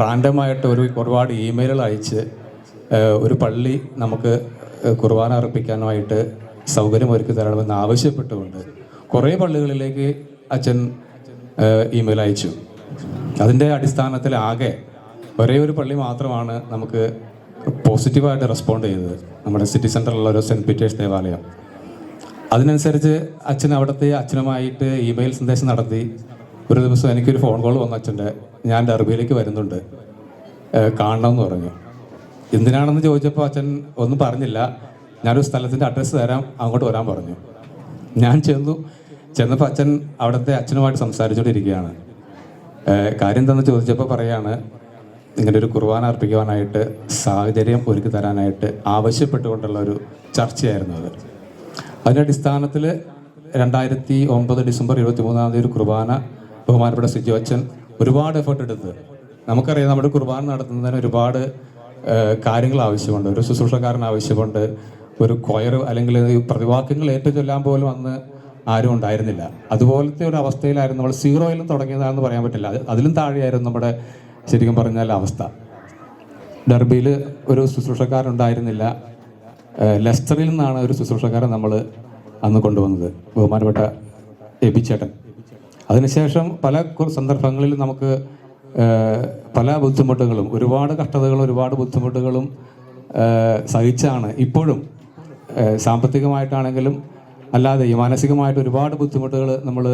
റാൻഡമായിട്ട് ഒരുപാട് ഇമെയിലുകൾ അയച്ച് ഒരു പള്ളി നമുക്ക് കുർബാന അർപ്പിക്കാനായിട്ട് സൗകര്യമൊരുക്കി തരണമെന്ന് ആവശ്യപ്പെട്ടുകൊണ്ട് കുറേ പള്ളികളിലേക്ക് അച്ഛൻ ഇമെയിൽ അയച്ചു. അതിൻ്റെ അടിസ്ഥാനത്തിൽ ആകെ ഒരേ ഒരു പള്ളി മാത്രമാണ് നമുക്ക് പോസിറ്റീവായിട്ട് റെസ്പോണ്ട് ചെയ്തത്, നമ്മുടെ സിറ്റി സെൻറ്ററിലുള്ള ഒരു സെൻറ്റ് പീറ്റേഴ്സ് ദേവാലയം. അതിനനുസരിച്ച് അച്ഛൻ അവിടുത്തെ അച്ഛനുമായിട്ട് ഇമെയിൽ സന്ദേശം നടത്തി. ഒരു ദിവസം എനിക്കൊരു ഫോൺ കോൾ വന്നു അച്ഛൻ്റെ, ഞാൻ ഡർബിയിലേക്ക് വരുന്നുണ്ട്, കാണണമെന്ന് പറഞ്ഞു. എന്തിനാണെന്ന് ചോദിച്ചപ്പോൾ അച്ഛൻ ഒന്നും പറഞ്ഞില്ല. ഞാനൊരു സ്ഥലത്തിൻ്റെ അഡ്രസ്സ് തരാം, അങ്ങോട്ട് വരാൻ പറഞ്ഞു. ഞാൻ ചെന്നപ്പോൾ അച്ഛൻ അവിടുത്തെ അച്ഛനുമായിട്ട് സംസാരിച്ചുകൊണ്ടിരിക്കുകയാണ്. കാര്യം എന്താണെന്ന് ചോദിച്ചപ്പോൾ പറയാണ്, ഇങ്ങനെ ഒരു കുർബാന അർപ്പിക്കുവാനായിട്ട് സാഹചര്യം ഒരുക്കി തരാനായിട്ട് ആവശ്യപ്പെട്ടുകൊണ്ടുള്ള ഒരു ചർച്ചയായിരുന്നു അത്. അതിൻ്റെ അടിസ്ഥാനത്തിൽ 2009 ഡിസംബർ 23 ഒരു കുർബാന ബഹുമാനപ്പെട്ട സിജു അച്ഛൻ ഒരുപാട് എഫേർട്ട് എടുത്ത്. നമുക്കറിയാം, നമ്മുടെ കുർബാന നടത്തുന്നതിന് ഒരുപാട് കാര്യങ്ങൾ ആവശ്യമുണ്ട്. ഒരു ശുശ്രൂഷക്കാരൻ ആവശ്യമുണ്ട്, ഒരു കൊയർ അല്ലെങ്കിൽ പ്രതിവാക്യങ്ങൾ ഏറ്റുചൊല്ലാൻ പോലും അന്ന് ആരും ഉണ്ടായിരുന്നില്ല. അതുപോലത്തെ ഒരു അവസ്ഥയിലായിരുന്നു നമ്മൾ. 0-ലും തുടങ്ങിയതാണെന്ന് പറയാൻ പറ്റില്ല, അതിലും താഴെയായിരുന്നു നമ്മുടെ ശരിക്കും പറഞ്ഞാൽ അവസ്ഥ. ഡർബിയിൽ ഒരു ശുശ്രൂഷക്കാരുണ്ടായിരുന്നില്ല. ലെസ്റ്ററിൽ നിന്നാണ് ഒരു ശുശ്രൂഷക്കാരൻ നമ്മൾ അന്ന് കൊണ്ടുവന്നത്, ബഹുമാനപ്പെട്ട എബിച്ചേട്ടൻ. അതിനുശേഷം പല സന്ദർഭങ്ങളിൽ നമുക്ക് പല ബുദ്ധിമുട്ടുകളും, ഒരുപാട് കഷ്ടതകളും ഒരുപാട് ബുദ്ധിമുട്ടുകളും സഹിച്ചാണ് ഇപ്പോഴും സാമ്പത്തികമായിട്ടാണെങ്കിലും അല്ലാതെ ഈ മാനസികമായിട്ട് ഒരുപാട് ബുദ്ധിമുട്ടുകൾ നമ്മൾ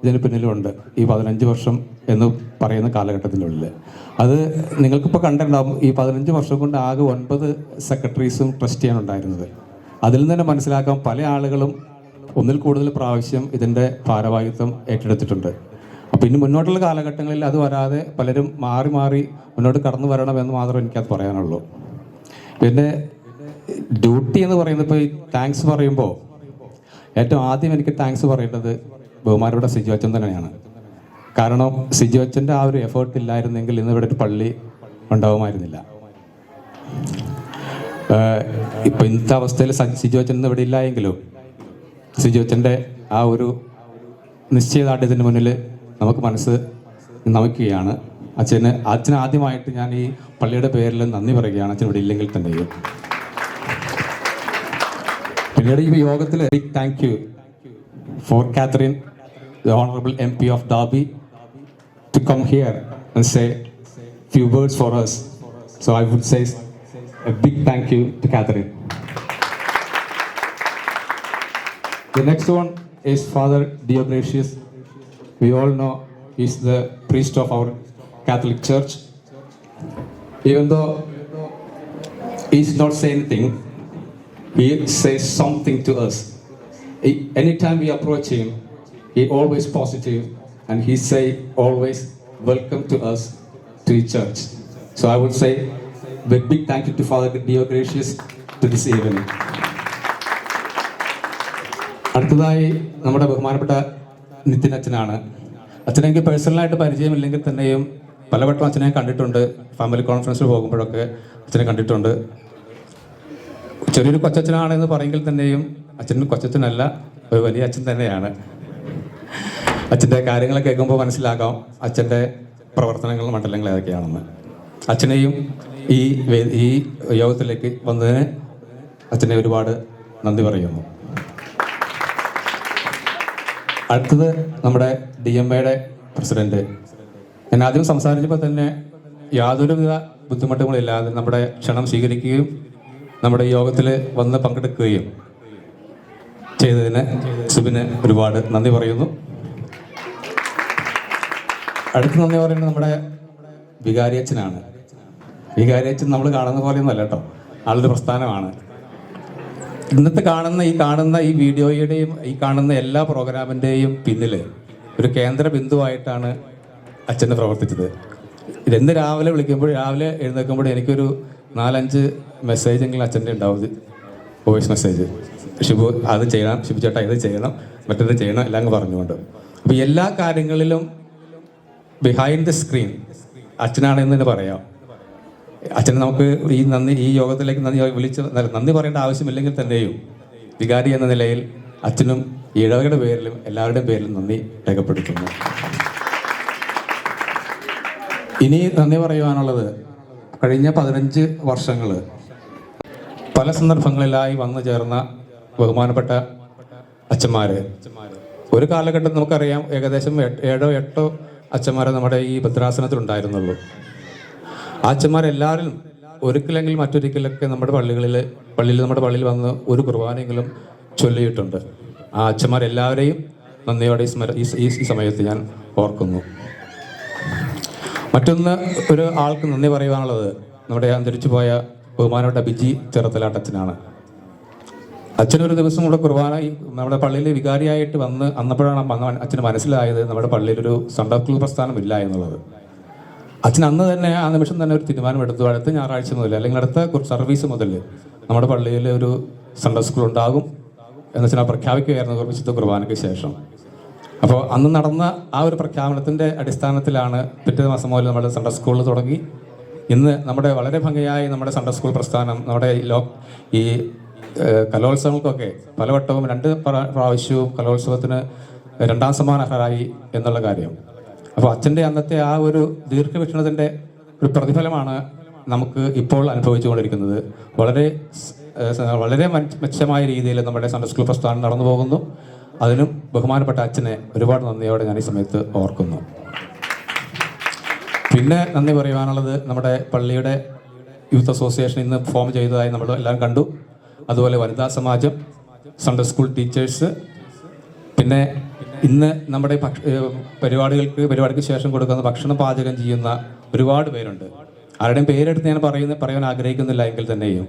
ഇതിന് പിന്നിലുണ്ട് ഈ 15 വർഷം എന്ന് പറയുന്ന കാലഘട്ടത്തിനുള്ളിൽ. അത് നിങ്ങൾക്കിപ്പോൾ കണ്ടിട്ടുണ്ടാവും, ഈ 15 വർഷം കൊണ്ട് ആകെ 9 സെക്രട്ടറീസും ട്രസ്റ്റിയാണ് ഉണ്ടായിരുന്നത്. അതിൽ നിന്ന് തന്നെ മനസ്സിലാക്കാം, പല ആളുകളും ഒന്നിൽ കൂടുതൽ പ്രാവശ്യം ഇതിൻ്റെ ഭാരവാഹിത്വം ഏറ്റെടുത്തിട്ടുണ്ട്. അപ്പോൾ ഇനി മുന്നോട്ടുള്ള കാലഘട്ടങ്ങളിൽ അത് വരാതെ പലരും മാറി മാറി മുന്നോട്ട് കടന്നു വരണമെന്ന് മാത്രമേ എനിക്കത് പറയാനുള്ളൂ. പിന്നെ ഡ്യൂട്ടി എന്ന് പറയുന്നത്, ഇപ്പോൾ ഈ താങ്ക്സ് പറയുമ്പോൾ ഏറ്റവും ആദ്യം എനിക്ക് താങ്ക്സ് പറയേണ്ടത് ബഹുമാനപ്പെട്ട സിജു അച്ഛൻ തന്നെയാണ്. കാരണം സിജു അച്ഛൻ്റെ ആ ഒരു എഫേർട്ട് ഇല്ലായിരുന്നെങ്കിൽ ഇന്ന് ഇവിടെ ഒരു പള്ളി ഉണ്ടാവുമായിരുന്നില്ല. ഇപ്പം ഇന്നത്തെ അവസ്ഥയിൽ സിജു അച്ഛൻ ഇവിടെ ഇല്ല എങ്കിലും സിജു അച്ഛൻ്റെ ആ ഒരു നിശ്ചയദാർഢ്യത്തിന് മുന്നിൽ നമുക്ക് മനസ്സ് നമിക്കുകയാണ്. അച്ഛന് ആദ്യമായിട്ട് ഞാൻ ഈ പള്ളിയുടെ പേരിൽ നന്ദി പറയുകയാണ്, അച്ഛൻ ഇവിടെ ഇല്ലെങ്കിൽ തന്നെയും. പിന്നീട് ഈ യോഗത്തിൽ big thank you for Catherine, the Honorable MP of Derby, to come here and say few words for us. So I would say a big thank you to Catherine. The next one is Father Diogratius. We all know he's the priest of our Catholic Church. Even though he's not saying anything, he says something to us. Anytime we approach him, he always positive, and he say always welcome to us, to the church. So I would say a big thank you to Father Diogratius to this evening. അടുത്തതായി നമ്മുടെ ബഹുമാനപ്പെട്ട നിതിൻ അച്ഛനാണ്. അച്ഛനെ എനിക്ക് പേഴ്സണലായിട്ട് പരിചയമില്ലെങ്കിൽ തന്നെയും പലവട്ടം അച്ഛനെ കണ്ടിട്ടുണ്ട്. ഫാമിലി കോൺഫറൻസിൽ പോകുമ്പോഴൊക്കെ അച്ഛനെ കണ്ടിട്ടുണ്ട്. ചെറിയൊരു കൊച്ചച്ഛനാണെന്ന് പറയുമെങ്കിൽ തന്നെയും അച്ഛൻ കൊച്ചച്ഛനല്ല, ഒരു വലിയ അച്ഛൻ തന്നെയാണ്. അച്ഛൻ്റെ കാര്യങ്ങൾ കേൾക്കുമ്പോൾ മനസ്സിലാക്കാം അച്ഛൻ്റെ പ്രവർത്തനങ്ങളും മണ്ഡലങ്ങളും ഏതൊക്കെയാണെന്ന്. അച്ഛനെയും ഈ യോഗത്തിലേക്ക് വന്നതിന് അച്ഛനെ ഒരുപാട് നന്ദി പറയുന്നു. അടുത്തത് നമ്മുടെ DMAയുടെ പ്രസിഡന്റ്. ഞാൻ ആദ്യം സംസാരിച്ചപ്പോൾ തന്നെ യാതൊരുവിധ ബുദ്ധിമുട്ടുകളില്ലാതെ നമ്മുടെ ക്ഷണം സ്വീകരിക്കുകയും നമ്മുടെ യോഗത്തിൽ വന്ന് പങ്കെടുക്കുകയും ചെയ്തതിന് സുബിന് ഒരുപാട് നന്ദി പറയുന്നു. അടുത്ത നന്ദി പറയുന്നത് നമ്മുടെ വികാരിയച്ഛനാണ്. വികാരിയച്ഛൻ നമ്മൾ കാണുന്ന പോലെയൊന്നുമല്ല കേട്ടോ, ആളൊരു പ്രസ്ഥാനമാണ്. ഇന്നത്തെ കാണുന്ന ഈ വീഡിയോയുടെയും ഈ കാണുന്ന എല്ലാ പ്രോഗ്രാമിൻ്റെയും പിന്നിൽ ഒരു കേന്ദ്ര ബിന്ദുവായിട്ടാണ് അച്ഛനെ പ്രവർത്തിച്ചത്. ഇതെന്ന് രാവിലെ എഴുന്നേൽക്കുമ്പോൾ എനിക്കൊരു 4-5 മെസ്സേജെങ്കിലും അച്ഛൻ്റെ ഉണ്ടാവും, വോയിസ് മെസ്സേജ്. ഷിബു അത് ചെയ്യണം, ഷിബു ചേട്ടാ ഇത് ചെയ്യണം, മറ്റേത് ചെയ്യണം, എല്ലാം പറഞ്ഞുകൊണ്ട്. അപ്പോൾ എല്ലാ കാര്യങ്ങളിലും ബിഹൈൻഡ് ദ സ്ക്രീൻ അച്ഛനാണെന്ന് തന്നെ പറയാം. അച്ഛനെ നമുക്ക് ഈ യോഗത്തിലേക്ക് നന്ദി പറയേണ്ട ആവശ്യമില്ലെങ്കിൽ തന്നെയും വികാരി എന്ന നിലയിൽ അച്ഛനും ഇടവകയുടെ പേരിലും എല്ലാവരുടെയും പേരിലും നന്ദി രേഖപ്പെടുത്തുന്നു. ഇനി നന്ദി പറയുവാനുള്ളത്, കഴിഞ്ഞ 15 വർഷങ്ങൾ പല സന്ദർഭങ്ങളിലായി വന്നു ചേർന്ന ബഹുമാനപ്പെട്ട അച്ഛന്മാര്. ഒരു കാലഘട്ടം നമുക്കറിയാം, ഏകദേശം 7-8 അച്ഛന്മാരെ നമ്മുടെ ഈ ഭദ്രാസനത്തിലുണ്ടായിരുന്നുള്ളൂ. ആ അച്ഛന്മാരെല്ലാവരും ഒരിക്കലെങ്കിലും മറ്റൊരിക്കലൊക്കെ നമ്മുടെ പള്ളിയിൽ വന്ന് ഒരു കുർബാനയെങ്കിലും ചൊല്ലിയിട്ടുണ്ട്. ആ അച്ഛന്മാരെല്ലാവരെയും നന്ദിയോടെ ഈ സമയത്ത് ഞാൻ ഓർക്കുന്നു. മറ്റൊന്ന് ഒരു ആൾക്ക് നന്ദി പറയുവാനുള്ളത് നമ്മുടെ അന്തരിച്ചു പോയ ബഹുമാനപ്പെട്ട ബിജി ചെറുത്തലാട്ടച്ഛനാണ്. അച്ഛനൊരു ദിവസം കൂടെ കുർബാന നമ്മുടെ പള്ളിയിൽ വികാരിയായിട്ട് അന്നപ്പോഴാണ് അച്ഛന് മനസ്സിലായത് നമ്മുടെ പള്ളിയിലൊരു സൺഡേ സ്കൂൾ പ്രസ്ഥാനം ഇല്ല എന്നുള്ളത്. അച്ഛൻ അന്ന് തന്നെ ആ നിമിഷം തന്നെ ഒരു തീരുമാനമെടുത്തു, അടുത്ത ഞായറാഴ്ച മുതൽ അല്ലെങ്കിൽ അടുത്ത സർവീസ് മുതൽ നമ്മുടെ പള്ളിയിൽ ഒരു സൺഡേ സ്കൂൾ ഉണ്ടാകും എന്ന് വെച്ചാൽ പ്രഖ്യാപിക്കുകയായിരുന്നു വിശുദ്ധ കുർബാനയ്ക്ക് ശേഷം. അപ്പോൾ അന്ന് നടന്ന ആ ഒരു പ്രഖ്യാപനത്തിൻ്റെ അടിസ്ഥാനത്തിലാണ് പിറ്റേ മാസം മുതൽ നമ്മുടെ സൺഡേ സ്കൂളിൽ തുടങ്ങി. ഇന്ന് നമ്മുടെ വളരെ ഭംഗിയായി നമ്മുടെ സൺഡേ സ്കൂൾ പ്രസ്ഥാനം നമ്മുടെ ഈ കലോത്സവങ്ങൾക്കൊക്കെ പലവട്ടവും 2 പ്രാവശ്യവും കലോത്സവത്തിന് 2ാം സമ്മാനർഹരായി എന്നുള്ള കാര്യം. അപ്പോൾ അച്ഛൻ്റെ അന്നത്തെ ആ ഒരു ദീർഘവീക്ഷണത്തിൻ്റെ ഒരു പ്രതിഫലമാണ് നമുക്ക് ഇപ്പോൾ അനുഭവിച്ചുകൊണ്ടിരിക്കുന്നത്. വളരെ മെച്ചമായ രീതിയിൽ നമ്മുടെ സൺഡേ സ്കൂൾ പ്രസ്ഥാനം നടന്നു പോകുന്നു. അതിനും ബഹുമാനപ്പെട്ട അച്ഛനെ ഒരുപാട് നന്ദിയോടെ ഞാൻ ഈ സമയത്ത് ഓർക്കുന്നു. പിന്നെ നന്ദി പറയുവാനുള്ളത് നമ്മുടെ പള്ളിയുടെ യൂത്ത് അസോസിയേഷൻ ഇന്ന് ഫോം ചെയ്തതായി നമ്മൾ എല്ലാവരും കണ്ടു. അതുപോലെ വനിതാ സമാജം, സൺഡേ സ്കൂൾ ടീച്ചേഴ്സ്, പിന്നെ ഇന്ന് നമ്മുടെ പരിപാടിക്ക് ശേഷം കൊടുക്കുന്ന ഭക്ഷണം പാചകം ചെയ്യുന്ന ഒരുപാട് പേരുണ്ട്. ആരുടെയും പേരെടുത്ത് ഞാൻ പറയാൻ ആഗ്രഹിക്കുന്നില്ല എങ്കിൽ തന്നെയും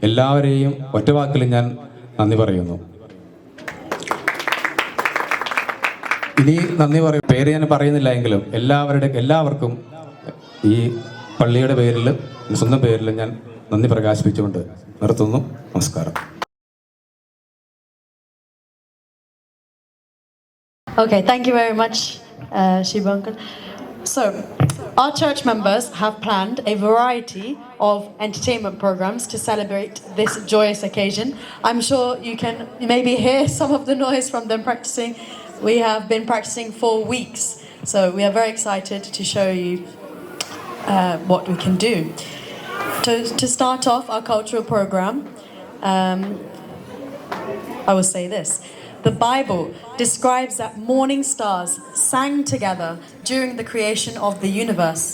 എല്ലാവരെയും ഒറ്റവാക്കിൽ ഞാൻ നന്ദി പറയുന്നു. ഇനി പേര് ഞാൻ പറയുന്നില്ല എങ്കിലും എല്ലാവർക്കും ഈ പള്ളിയുടെ പേരിൽ സ്വന്തം പേരിൽ ഞാൻ നന്ദി പ്രകാശിപ്പിച്ചുകൊണ്ട് നിർത്തുന്നു. നമസ്കാരം. Okay, thank you very much, Shibankar. So, our church members have planned a variety of entertainment programs to celebrate this joyous occasion. I'm sure you can maybe hear some of the noise from them practicing. We have been practicing for weeks, so we are very excited to show you what we can do. To start off our cultural program, I will say this. The Bible describes that morning stars sang together during the creation of the universe.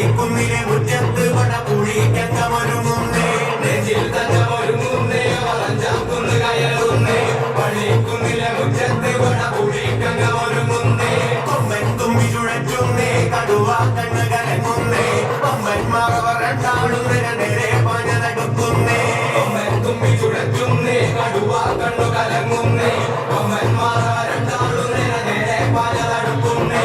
പള്ളിക്കുന്നിലെ മുറ്റത്ത് വട പുഴിക്കങ്ങമൊരുങ്ങുന്നേ നെഞ്ചിൽ തഞ്ചമൊരുങ്ങുന്നേ വളഞ്ചാം കുന്ന് കയറുന്നേ പള്ളിക്കുന്നിലെ മുറ്റത്ത് വട പുഴിക്കങ്ങമൊരുങ്ങുന്നേ കൊമ്പൻ തുമ്പി ചുഴറ്റുന്നേ കടുവ കണ്ണ് കലങ്ങുന്നേ കൊമ്പന്മാർ രണ്ടാളുന്നേ നേരെ പാഞ്ഞ നടക്കുന്നേ കൊമ്പൻ തുമ്പി ചുഴറ്റുന്നേ കടുവ കണ്ണു കലങ്ങുന്നേ കൊമ്പന്മാർ രണ്ടാളുന്നേ നേരെ പാഞ്ഞ നടക്കുന്നേ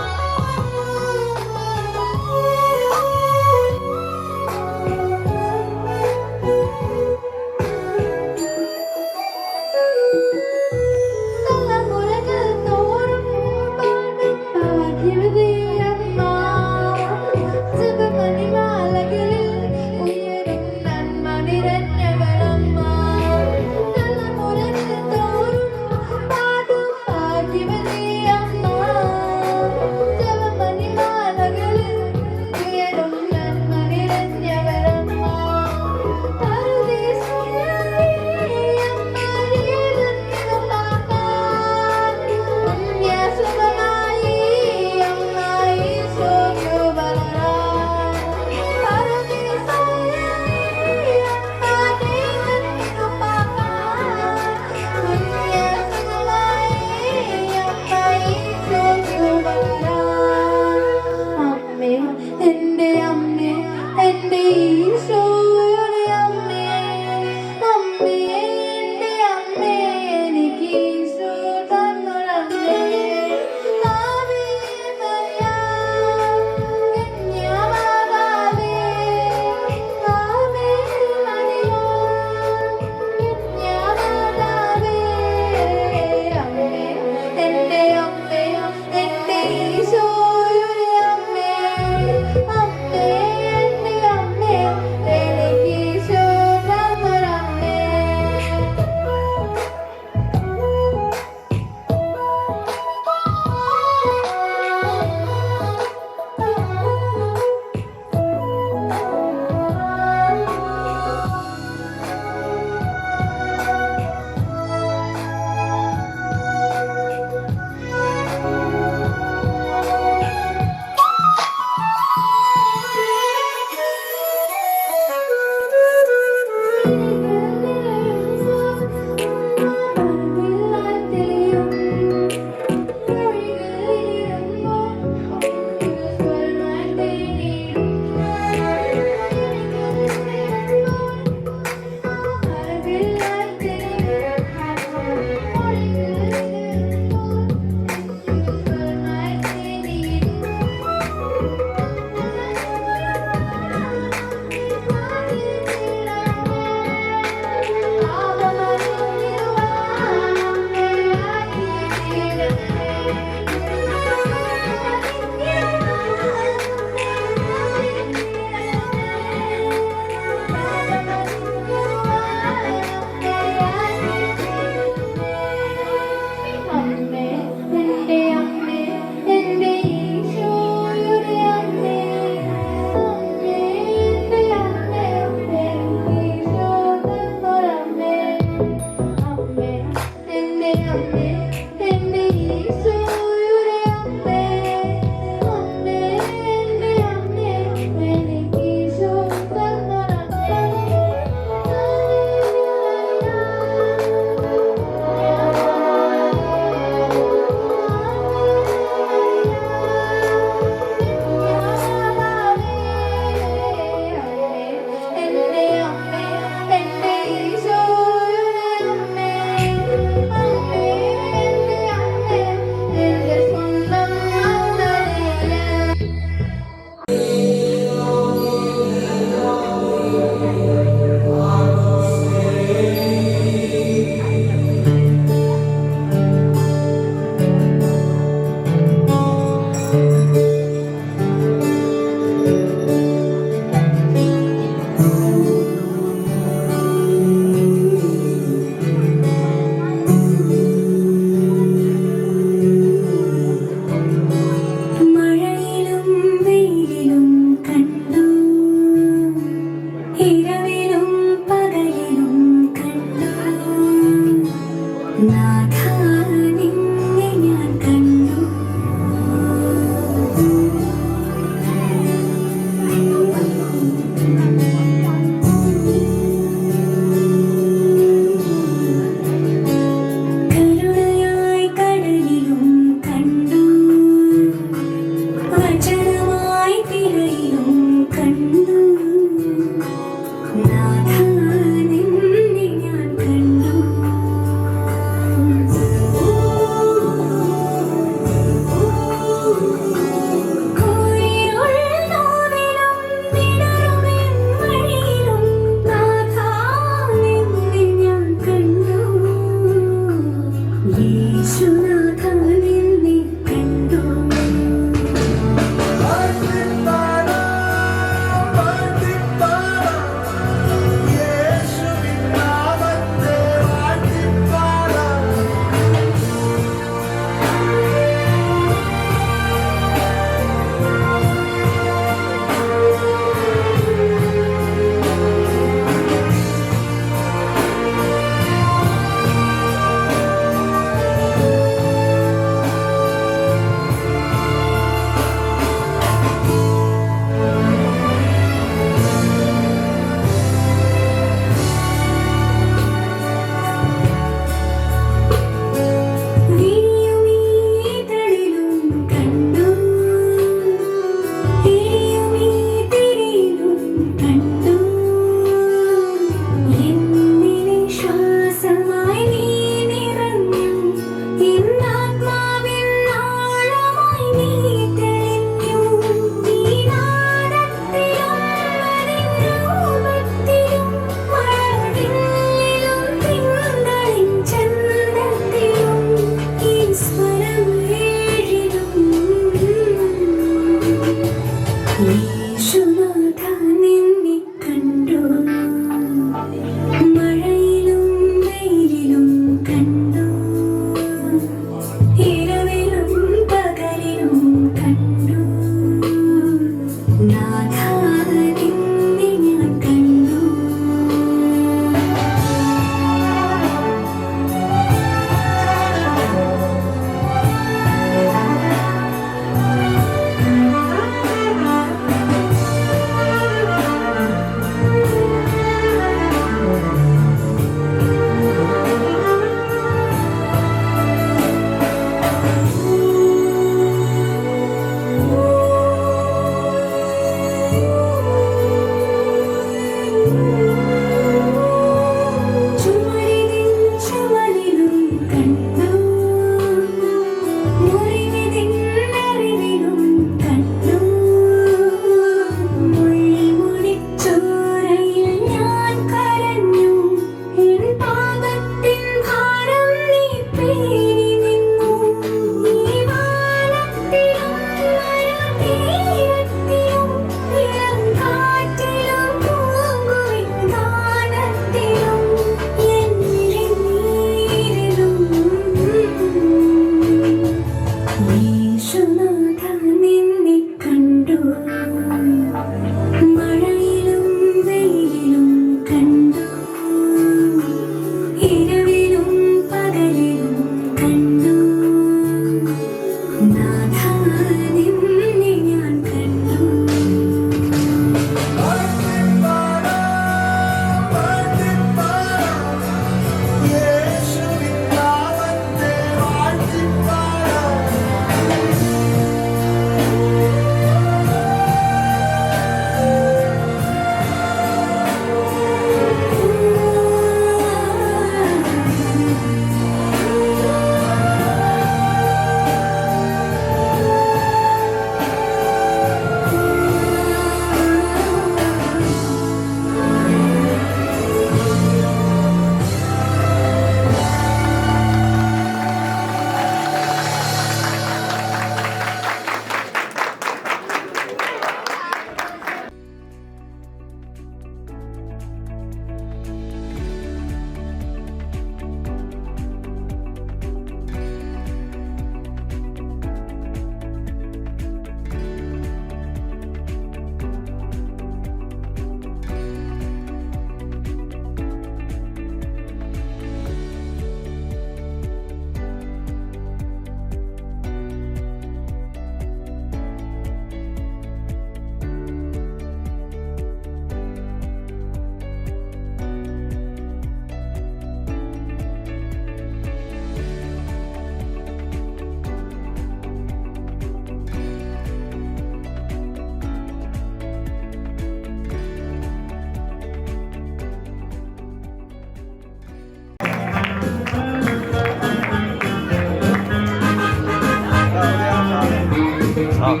And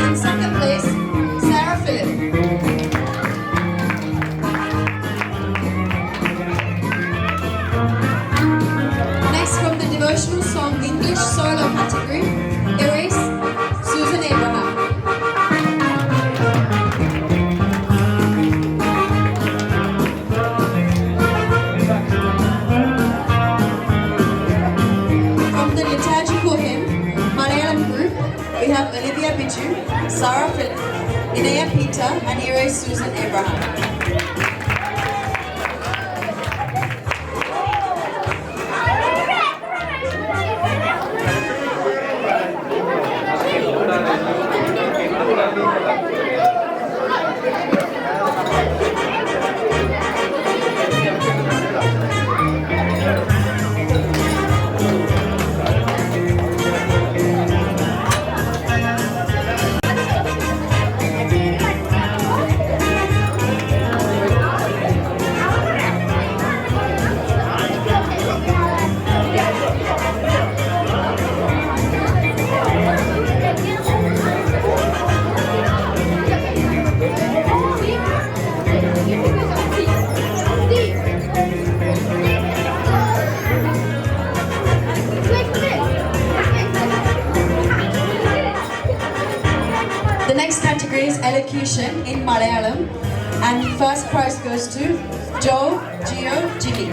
in second place, Sarah Phillip. Next, from the devotional song English solo category, Erase, Susan Abraham. From the liturgical hymn Malayalam group, we have Olivia Biju, Sarah Phillip, Inaya Peter, and Erase Susan Abraham. The next category is elocution in Malayalam, and first prize goes to Joe Gio Gigi.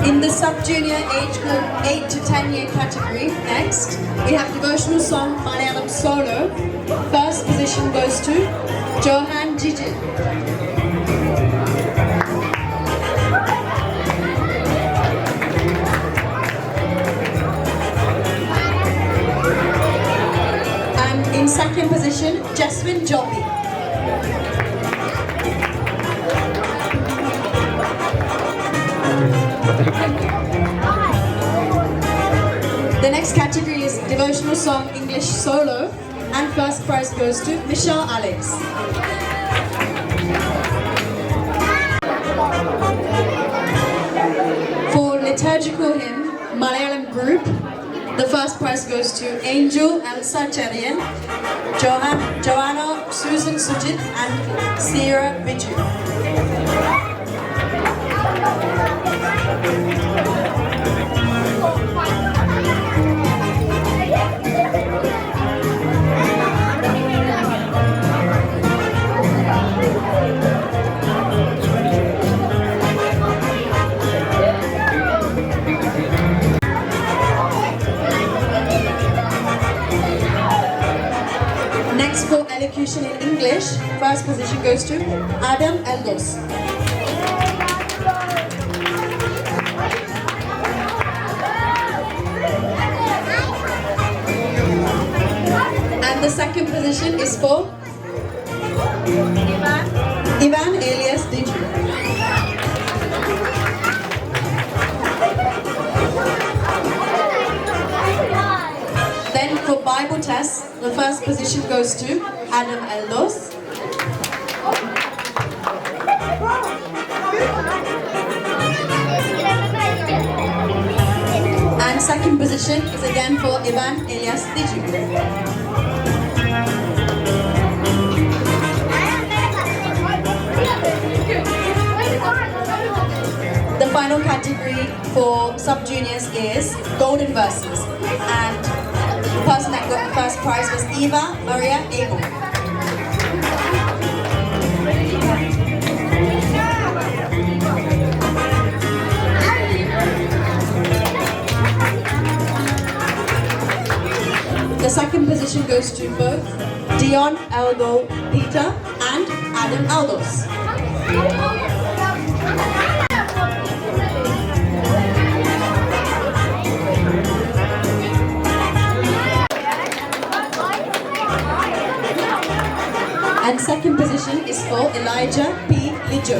In the sub-junior age group 8 to 10 year category, next, we have devotional song Malayalam solo. First position goes to Johan Jijin. And in second position, Jasmine Joby. The next category is devotional song English solo, and first prize goes to Michelle Alex. For liturgical hymn Malayalam group, the first prize goes to Angel Elsa Cherian, Joanna Susan Sujit, and Sierra Biju. Next, for elocution in English, first position goes to Adam Eldos. And the second position is for Ivan alias Diju. Then for Bible test, the first position goes to Adam Eldos. And second position is again for Ivan Elias Diju. The final category for sub-juniors is Golden Verses, and the person that got the first prize was Eva Maria Abel. The second position goes to both Dion Aldo Peter and Adam Aldos. And second position is for Elijah P. Lijo.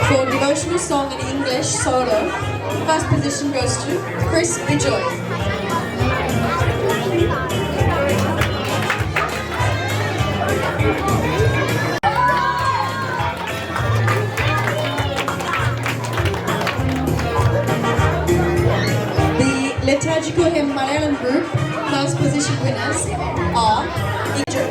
For devotional song in English solo, first position goes to Chris Bijoy. Liturgical Hymn Malayalam group, first position winners are Ijo.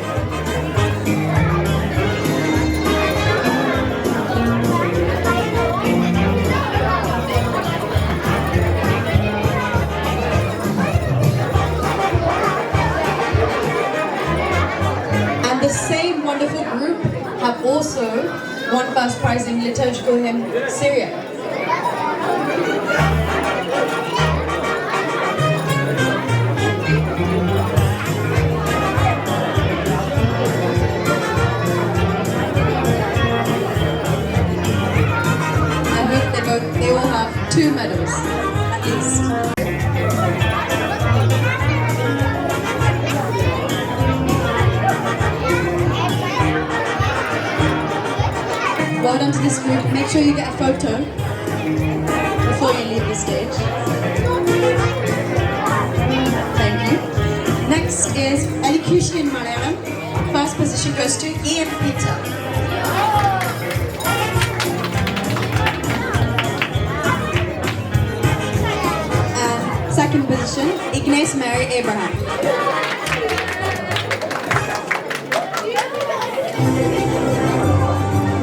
And the same wonderful group have also won first prize in Liturgical Hymn Syria. They all have 2 medals, at least. Well done to this group. Make sure you get a photo before you leave the stage. Thank you. Next is Elocution in Malayalam. First position goes to Ian Peter. Second position, Ignace Mary Abraham.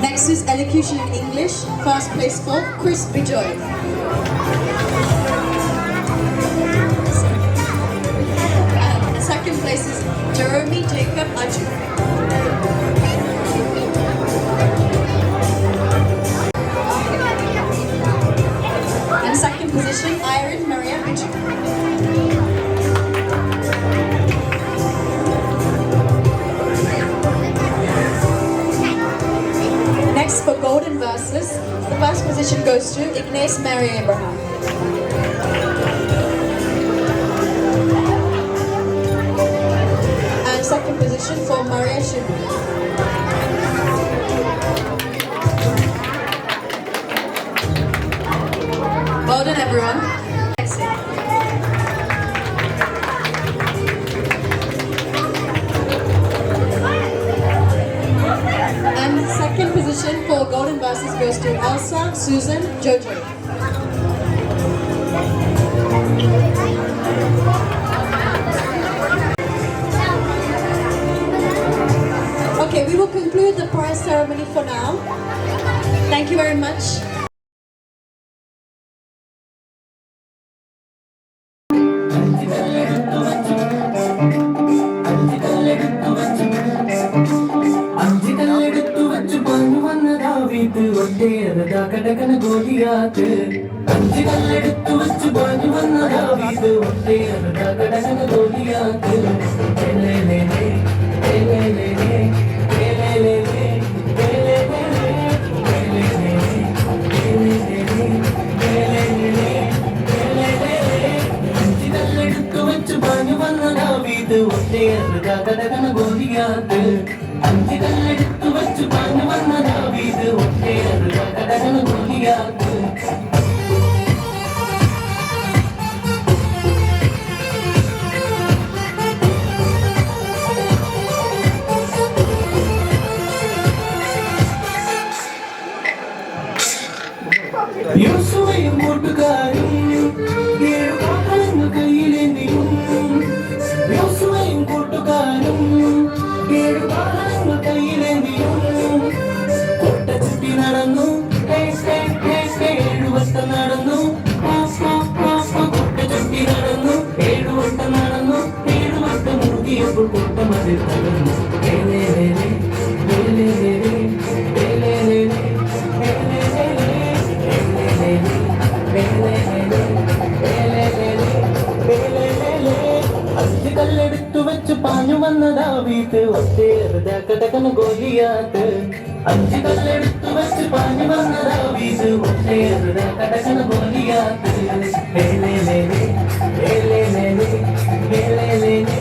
Next is Elocution in English. First place for Chris Bijoy. And second place is Jeremy Jacob Aju. And second position, Irene Maria Bijoy. Next, for golden verses, the first position goes to Ignace Mary Abraham. And second position for Maria Shibu. Well done, everyone. Excellent. And second position for golden verses goes to Elsa Susan Jojo. Okay, we will conclude the prize ceremony for now. Thank you very much. കടകന Goliath അഞ്ചുകല്ലെടുത്തു വെച്ചു പാഞ്ഞു വന്ന ദാവീദ് ഒട്ടേറെ കടകന ഗോലിയാത്ത് അഞ്ചുകല്ലെടുത്തു വെച്ചു പാഞ്ഞു വന്ന ദാവീദ് ഒട്ടേറെ കടകന ഗോലിയാത്ത് അഞ്ചുകല്ലെടുത്തു വെച്ചു പാഞ്ഞു വന്ന ദാവീദ് ഒട്ടേറെ കടകന ഗോലിയാത്ത് യോശുവയും കൂട്ടുകാരും ഏഴു പാത്രങ്ങൾ കയ്യിലേന്തിയും യോശുവയും കൂട്ടുകാരും ഏഴു പാത്രങ്ങൾ കയ്യിലേന്തിയും കൊട്ട ചുറ്റി നടന്നു 7 വട്ടം നടന്നു കൊട്ട ചുറ്റി നടന്നു 7 വട്ടം നടന്നു 7 വട്ടം മുറുകിയപ്പോൾ കൊട്ട മതിൽ തകർന്നു കല്ലെടുത്തു വെച്ച് പാഞ്ഞു വന്ന ദാവീദ് ഒട്ടേറെ കടകന ഗോലിയാത്ത് അഞ്ച് കല്ലെടുത്തു വെച്ച് പാഞ്ഞു വന്ന ദാവീദ് ഒട്ടേറെ കടകന ഗോലിയാത്ത് ഗോലിയാത്ത് ലേ ലേ ലേ ലേ ലേ ലേ ലേ ലേ ലേ ലേ ലേ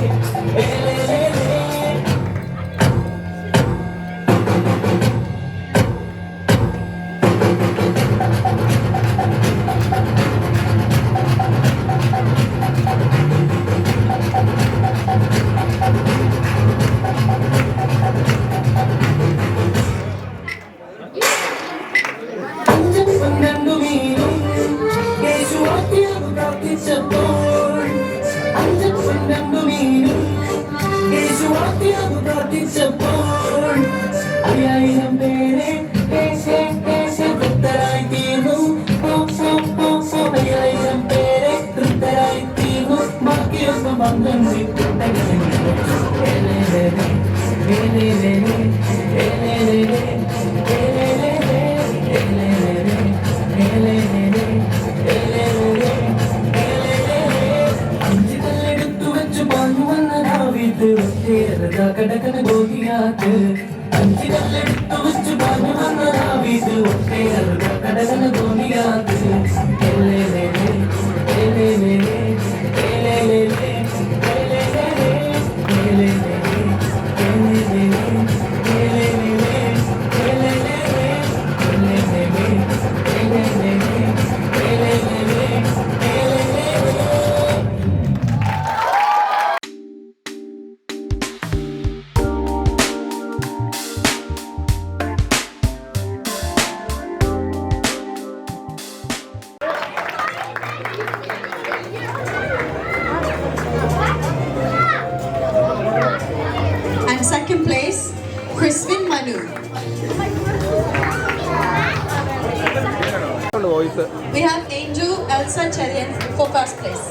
കടകന ഗോലിയാത്ത് അഞ്ചിലെടുത്തു വെച്ച് പറഞ്ഞു വന്നതാ വീട് കടകന Goliath And second place, Crispin Manu. We have Angel Elsa Cherian for first place.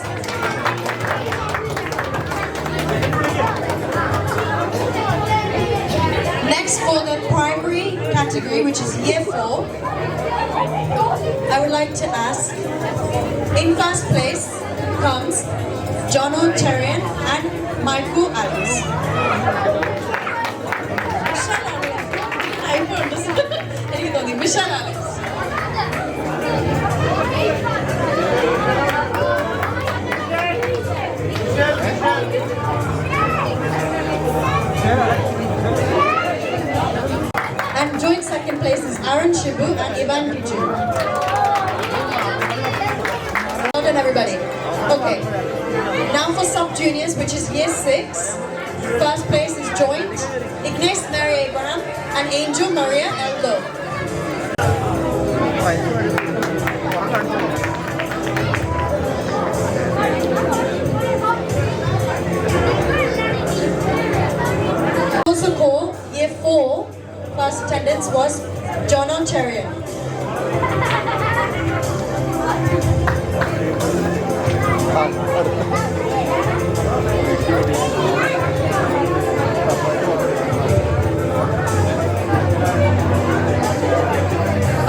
Next, for the primary category, which is year 4, I would like to ask, in first place comes Jono Cherian and Michael Alex. Michelle Alex. And joint second place is Aaron Shibu and Ivan Pichu. Well done, everybody. Okay. Now for sub-juniors, which is year 6. First place is joint Ignace Mary Abraham and Angel Maria Eldo. Also called year 4. First attendance was John Ontario.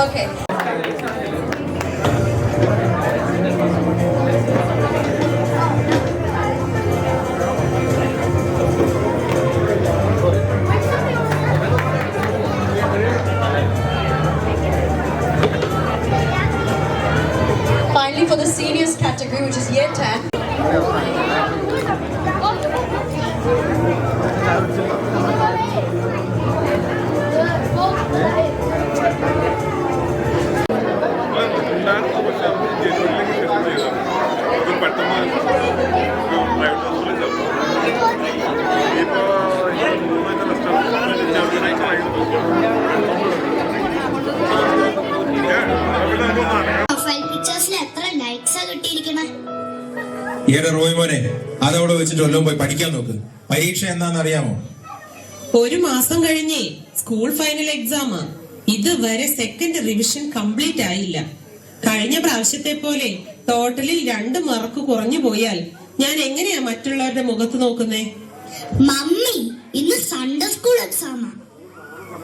Okay. Finally, for the seniors category, which is year 10. ഈയിടെ റോയ്മോനെ അതവിടെ വെച്ചിട്ട് വല്ലതും പോയി പഠിക്കാൻ നോക്ക്. പരീക്ഷ എന്താണെന്നറിയാമോ? ഒരു മാസം കഴിഞ്ഞേ സ്കൂൾ ഫൈനൽ എക്സാം. ഇതുവരെ സെക്കൻഡ് റിവിഷൻ കംപ്ലീറ്റ് ആയില്ല. കഴിഞ്ഞ പ്രാവശ്യത്തെ പോലെ ടോട്ടലിൽ 2 മാർക്ക് കുറഞ്ഞു പോയാൽ ഞാൻ എങ്ങനെയാ മറ്റുള്ളവരുടെ മുഖത്ത് നോക്കുന്നേ? മമ്മി, ഇന്ന് സൺഡേ സ്കൂൾ എക്സാമാ.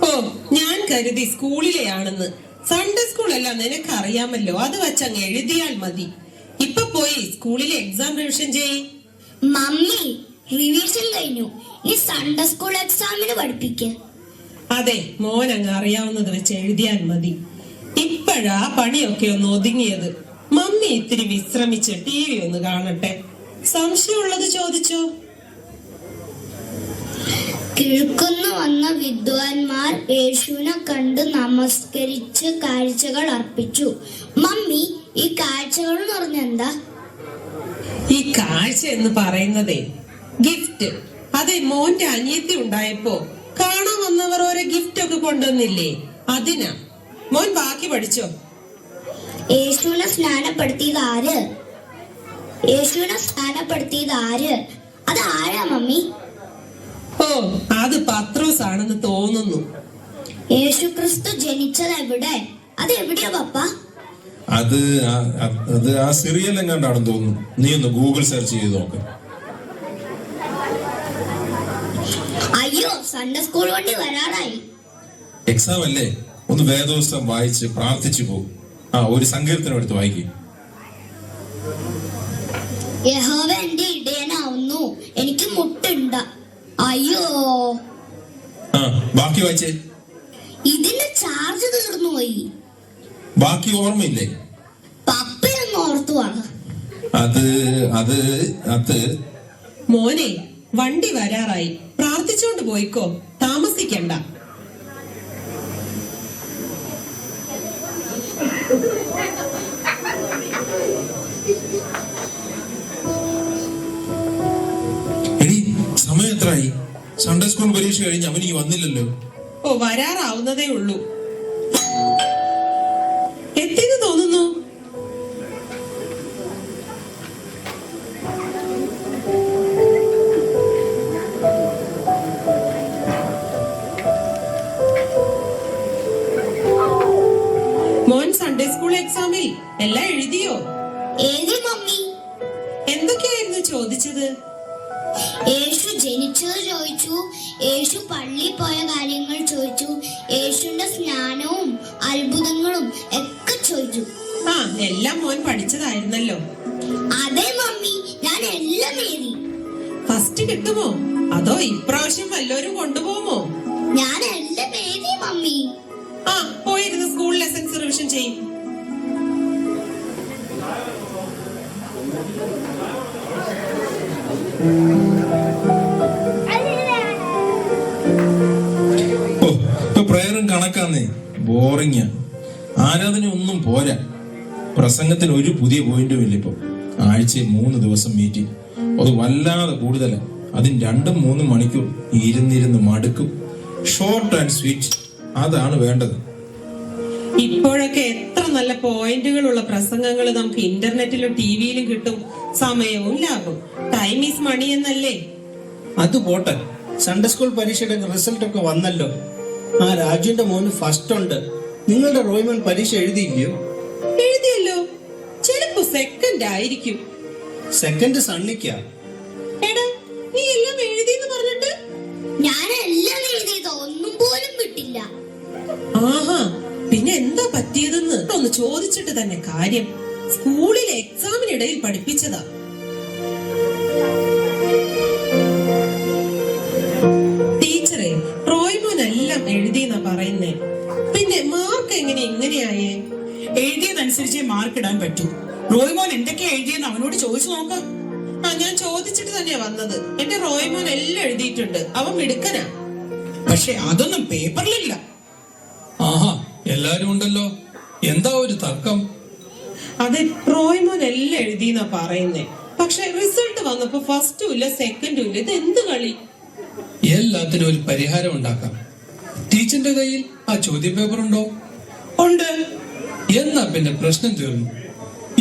ഓ, ഞാൻ കരുതി സ്കൂളിലെയാണെന്ന്. സൺഡേ സ്കൂൾ അല്ല, നിനക്കറിയാമല്ലോ. അത് വെച്ചങ്ങ് എഴുതിയാൽ മതി. ഇപ്പൊ പോയി സ്കൂളിലെ എക്സാം റിവിഷൻ ചെയ്യ്. മമ്മി, റിവിഷൻ കഴിഞ്ഞു. ഈ സൺഡേ സ്കൂൾ എക്സാമിന് പഠിപ്പിക്ക. അതെ, മോൻ അങ്ങ് അറിയാവുന്നത് വെച്ച് എഴുതിയാൽ മതി. ഇപ്പോഴാ പണിയൊക്കെ ഒന്ന് ഒതുങ്ങിയത്. മമ്മി ഇത്തിരി വിശ്രമിച്ച് TV ഒന്ന് കാണട്ടെ. സംശയമുള്ളത് ചോദിച്ചോ. കിഴക്കുന്ന് വന്ന വിദ്വാൻമാർ യേശുവിനെ കണ്ട് നമസ്കരിച്ച് കാഴ്ചകൾ അർപ്പിച്ചു. മമ്മി, ഈ കാഴ്ചകൾ എന്ന് പറഞ്ഞ എന്താ? ഈ കാഴ്ച എന്ന് പറയുന്നതേ ഗിഫ്റ്റ്. അതെ, മോന്റെ അനിയത്തി ഉണ്ടായപ്പോ കാണാൻ വന്നവർ ഓരോ ഗിഫ്റ്റ് ഒക്കെ കൊണ്ടുവന്നില്ലേ, അതിനാ. മോൻ ബാക്കി പഠിച്ചോ. യേശുവിനെ സ്നാനപ്പെടുത്തിയത് ആര്? യേശുവിനെ സ്നാനപ്പെടുത്തിയത് ആര്? അത് ആരാ മമ്മി? ഓ, അത് പത്രോസ് ആണെന്ന് തോന്നുന്നു. യേശു ക്രിസ്തു ജനിച്ചത് എവിടെ? അത് എവിടെയാ പപ്പ? അത് ആ സിറിയൽ എങ്ങാണ്ടാണെന്ന് തോന്നുന്നു. നീ ഒന്ന് ഗൂഗിൾ സെർച്ച് ചെയ്ത് നോക്ക്. അയ്യോ, സൺഡേ സ്കൂൾ വണ്ടി വരാറായി. എക്സാം അല്ലേ, ഒന്ന് വേദോസ്തം വായിച്ച് പ്രാർത്ഥിച്ചു പോകും. ഒരു സങ്കീർത്തനം എടുത്ത് വായിക്കും. യഹോവ എന്റെ ഇടയനാവുന്നു, എനിക്ക് മുട്ടുണ്ട. അയ്യോ, ബാക്കി വായിച്ചേ. ഇതിന്റെ ചാർജ് തീർന്നു പോയി. ബാക്കി ഓർമ്മയില്ലേ? പപ്പയൊന്ന് ഓർത്തുവാണ്. അത് മോനെ, വണ്ടി വരാറായി. പ്രാർത്ഥിച്ചോണ്ട് പോയിക്കോ, താമസിക്കണ്ട. എടി, സമയം എത്രയായി? സൺഡേ സ്കൂൾ പരീക്ഷ കഴിഞ്ഞ് അവൻ ഈ വന്നില്ലല്ലോ. ഓ, വരാറാവുന്നതേ ഉള്ളൂ. എത്തിന്ന് തോന്നുന്നു. മോൻ സൺഡേ സ്കൂൾ എക്സാമിൽ എല്ലാം എഴുതിയോ? ഏതി മമ്മി? എന്തൊക്കെയായിരുന്നു ചോദിച്ചത്? യേശു ജനിച്ചത് ചോദിച്ചു, യേശു പള്ളിയിൽ പോയ കാര്യങ്ങൾ ചോദിച്ചു, യേശുവിന്റെ സ്നാനവും അത്ഭുതങ്ങളും ഒക്കെ ചോദിച്ചു. എല്ലാം മോൻ പഠിച്ചതായിരുന്നല്ലോ. അതെ മമ്മി, ഞാൻ എല്ലാം എഴുതി. ഫസ്റ്റ് കിട്ടുമോ അതോ ഇപ്രാവശ്യം വല്ലവരും കൊണ്ടുപോകുമോ? ഞാൻ എല്ലാം എഴുതി മമ്മി. പോയിരുന്ന് സ്കൂൾ ലെസൺസ് റിവിഷൻ ചെയ്യും. ഇപ്പൊ പ്രയറും കണക്കാന്നേ, ബോറിങ്ങാ. ആരാധന ഒന്നും പോരാ. പ്രസംഗത്തിന് ഒരു പുതിയ പോയിന്റും ഇല്ല. ഇപ്പൊ ആഴ്ചയിൽ 3 ദിവസം മീറ്റിംഗ്, അത് വല്ലാതെ കൂടുതലാ. അതിന് 2-3 മണിക്കൂർ ഇരുന്നിരുന്ന് മടുക്കും. ഷോർട്ട് ആൻഡ് സ്വീറ്റ്, അതാണ് വേണ്ടത്. ഇപ്പോഴൊക്കെ എത്ര നല്ല പോയിന്റുകളുള്ള പ്രസംഗങ്ങൾ നമുക്ക് ഇന്റർനെറ്റിലും ടിവിയിലും കിട്ടും. സമയവും ലാഭം. ടൈം ഈസ് മണി എന്നല്ലേ? അത് പോട്ടെ, സൺഡേ സ്കൂൾ പരീക്ഷയുടെ റിസൾട്ട് ഒക്കെ വന്നല്ലോ. രാജുവിന്റെ മോന് ഫസ്റ്റ് ഉണ്ട്. നിങ്ങളുടെ റോയ്മോൻ പരീക്ഷ എഴുതിയില്ലയോ? എഴുതിയല്ലോ. ചിലപ്പോ സെക്കൻഡ് ആയിരിക്കും. സെക്കൻഡ് സണ്ണിക്കാ. എടാ, നീ എല്ലാം എഴുതിയെന്ന് പറഞ്ഞിട്ട്? ഞാൻ എല്ലാം എഴുതിയത്, ഒന്നും പോലും വിട്ടില്ല. ആഹാ, പിന്നെ എന്താ പറ്റിയതെന്ന് ഒന്ന് ചോദിച്ചിട്ട് തന്നെ കാര്യം. സ്കൂളിലെ എക്സാമിനിടയിൽ പഠിപ്പിച്ചതാ. ടീച്ചറെ, റോയ്മോൻ എല്ലാം എഴുതിയെന്നാ പറയുന്നേ. പിന്നെ മാർക്ക് ഇങ്ങനെയായേ? എഴുതിയതനുസരിച്ചേ മാർക്ക് ഇടാൻ പറ്റൂ. റോയ്മോൻ എന്തൊക്കെയാ എഴുതിയെന്ന് അവനോട് ചോദിച്ചു നോക്കാം. ഞാൻ ചോദിച്ചിട്ട് തന്നെയാ വന്നത്. എന്റെ റോയ്മോൻ എല്ലാം എഴുതിയിട്ടുണ്ട്. അവൻ മിടുക്കനാ. പക്ഷെ അതൊന്നും പേപ്പറിലില്ല. ആഹാ, എല്ലാരും ഉണ്ടല്ലോ. എന്താ ഒരു തർക്കം? അതെ, റോയ്മോൻ എല്ലാം എഴുതിയെന്നാ പറയുന്നേ. പക്ഷെ റിസൾട്ട് വന്നപ്പോ ഫസ്റ്റും ഇല്ല സെക്കൻഡും ഇല്ല. ഇത് എന്ത് കളി? എല്ലാത്തിനും ഒരു പരിഹാരം ഉണ്ടാക്കാം. ടീച്ചറിന്റെ കയ്യിൽ ആ ചോദ്യ പേപ്പർ ഉണ്ടോ? ഉണ്ട്. എന്നാ പിന്നെ പ്രശ്നം തീർന്നു.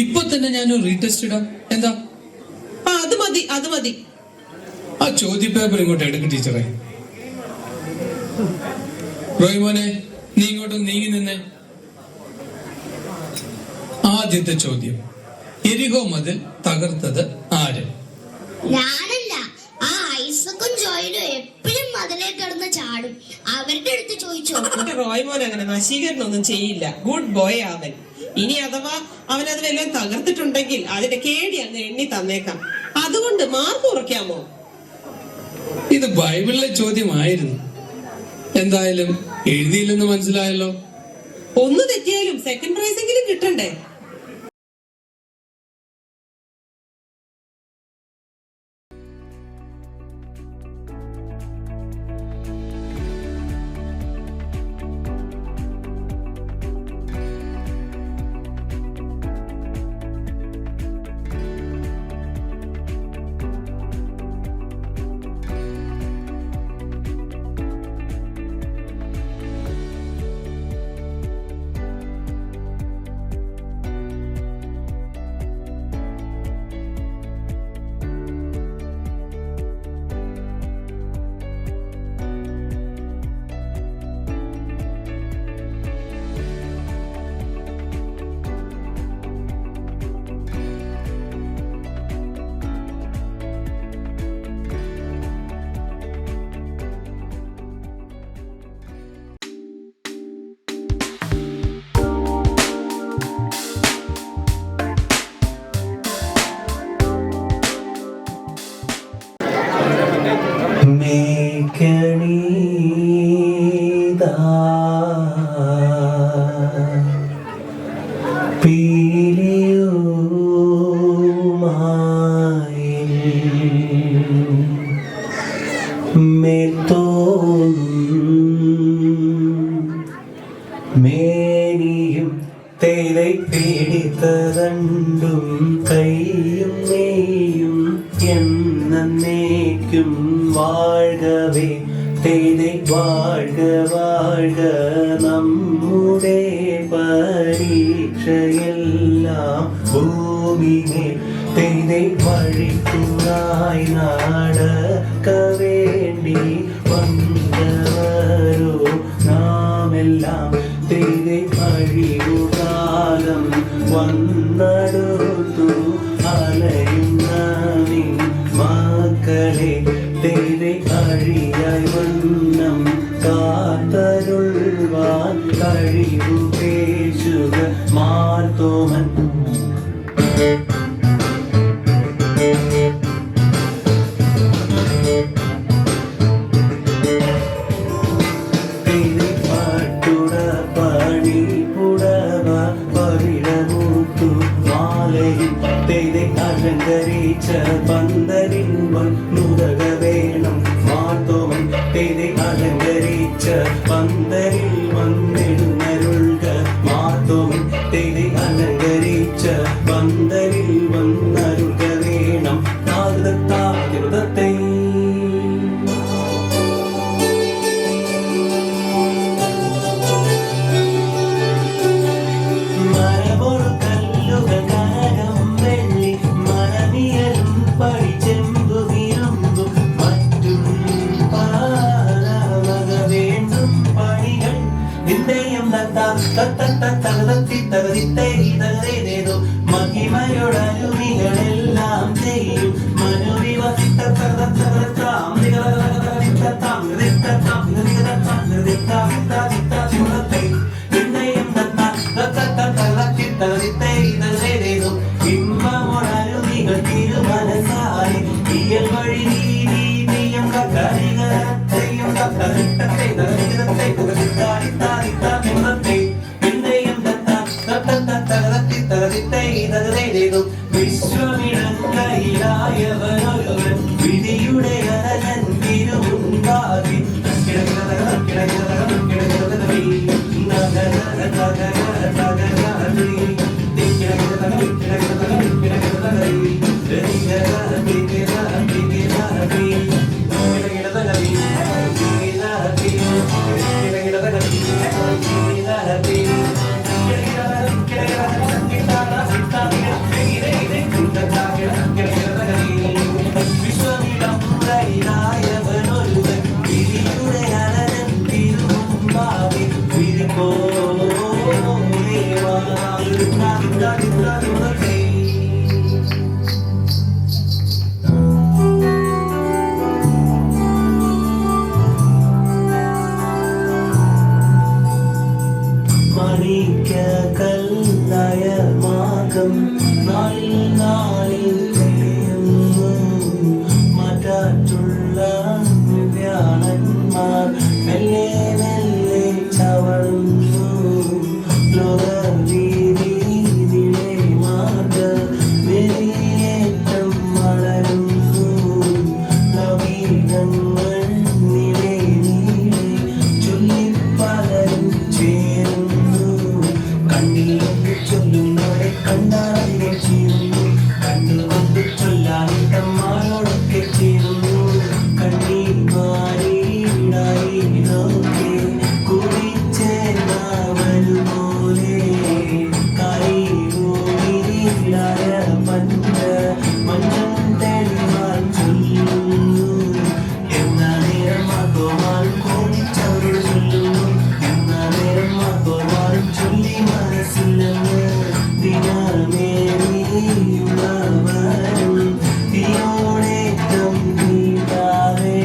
ഇപ്പൊ തന്നെ ഞാൻ റീടെസ്റ്റ് ഇടാം. എന്താ? അത് മതി. ആ ചോദ്യ പേപ്പർ ഇങ്ങോട്ട് എടുക്കും ടീച്ചറെ. റോയ്മോനെ, നീ ഇങ്ങോട്ട് നീങ്ങി നിന്നേ. ആദ്യത്തെ ചോദ്യം, എരിഹോ മതിൽ തകർത്തത് ആര്? ഞാനല്ല. ആ ഐസക്കും ജോയിലും എപ്പോഴും മതിലേ കിടന്ന് ചാടും. അവരുടെ അടുത്ത് ചോദിച്ചോ. റോയ്മോൻ അങ്ങനെ നശീകരണമൊന്നും ചെയ്യില്ല. ഗുഡ് ബോയ് അവൻ. ഇനി അഥവാ അവനത് വല്ലതും തകർത്തിട്ടുണ്ടെങ്കിൽ അതിന്റെ കേടി അങ്ങ് എണ്ണി തന്നേക്കാം. അതുകൊണ്ട് മാർക്ക് കുറയ്ക്കാമോ? ഇത് ബൈബിളിലെ ചോദ്യമായിരുന്നു. എന്തായാലും എഴുതിയില്ലെന്ന് മനസ്സിലായല്ലോ. ഒന്ന് തെറ്റിയാലും സെക്കൻഡ് പ്രൈസ് എങ്കിലും കിട്ടണ്ടേ? മേനിയും തേதை പിടിത്തരണ്ടും കൈയും നെയ്യും എന്നേക്കും വാഴ്കവേ തേதை വാഴ്ക വാഴ്ക നമ്മുടെ പരീക്ഷയെല്ലാം ഭൂമിയെ തേதை വഴിക്കുറായി നടക്ക വേണ്ടി വന്നവരോ നാമെല്ലാം തേதை വഴിയുകാലം വന്നടുത്തു അലയുന്ന നീ മക്കളെ തേதை അഴിയായി വണ്ണം കാത്തരുൾവാൻ കഴിവു പേശുക മാർത്തോമൻ അലങ്കരിച്ച പന്തലിൻ വന്നുതക വേണം മാർത്തോമൻ തേதை അലങ്കരിച്ച പന്തലിൽ വന്നെഴുന്നരുൾക മാർത്തോമൻ തേதை അലങ്കരിച്ച പന്തലിൽ വന്നരുൾക വേണം താകൃതത്തെ മഹിമയോടരുവികളെല്ലാം ചെയ്യും മനുവിവസിത്ത ഇമ്പമോടരുവികൾ തിരുമനസായി ഇയൽ വഴി നീതിയും കക്കരികരത്തെയും വിശ്വമിടങ്കയിലായവനൊരുവൻ വിധിയുടെ അരജൻ തിരുമുൻപാകി വിശ്വമിടങ്കയിലായവനൊരുവൻ വിധിയുടെ അരജൻ തിരുമുൻപാകി വിധിപ്പോ മണിക്ക കല്ലായ മാകം നാളിൽ നാളിൽ തെളിയുന്നു മറ്റുള്ള വ്യാണന്മാർ മെല്ലെ മെല്ലെ ചവളുന്നു ലോകവീതിയിലെ മാർഗ വെളിയേറ്റം വളരുന്നു നവീനങ്ങൾ നിലെ നീളെ ചൊല്ലിപ്പലരും ചേരുന്നു കണ്ണിൽ ചൊല്ലുന്നവരെ കണ്ടാലെ ചേരുന്നു കണ്ണുകൊണ്ട് ചൊല്ലാനിട്ടന്മാരോടൊക്കെ ചേരുന്നു കണ്ണീർമാരിടായി നോക്കി കുറിച്ചേർന്നവരുപോലെ കൈകൂടിയിലായ പഞ്ച മഞ്ഞം തെളിവാൻ ചൊല്ലുന്നു എന്ന നേരം മാതോമാൻ കോണിച്ചവരോട് ചൊല്ലുന്നു എന്ന നേരം മാതോമാൻ ചൊല്ലി മനസ്സില്ലെന്ന് ദിനമേറിയുള്ളവരും തീയോടേറ്റം നീട്ടാതെ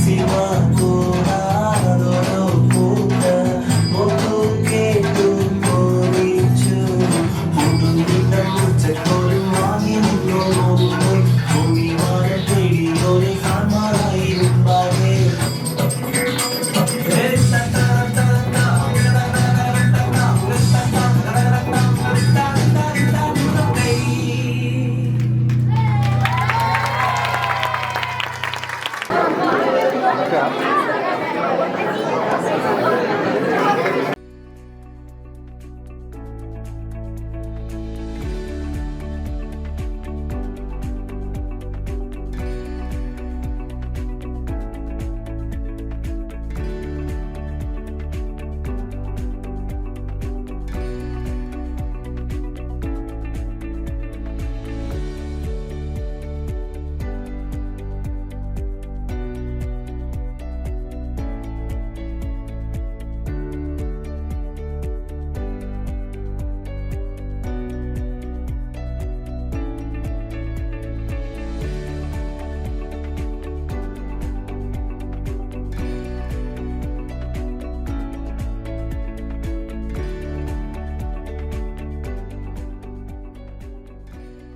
ശിവ കൂടാതോടോ കൂട്ട മൊത്തു കേട്ടു പോരിച്ചു മുച്ചക്കോലും വാങ്ങി നിന്നോ നോക്കുന്നു ഭൂമിമാരെ പേടിയോരെ കാണാറായി മുമ്പാകെ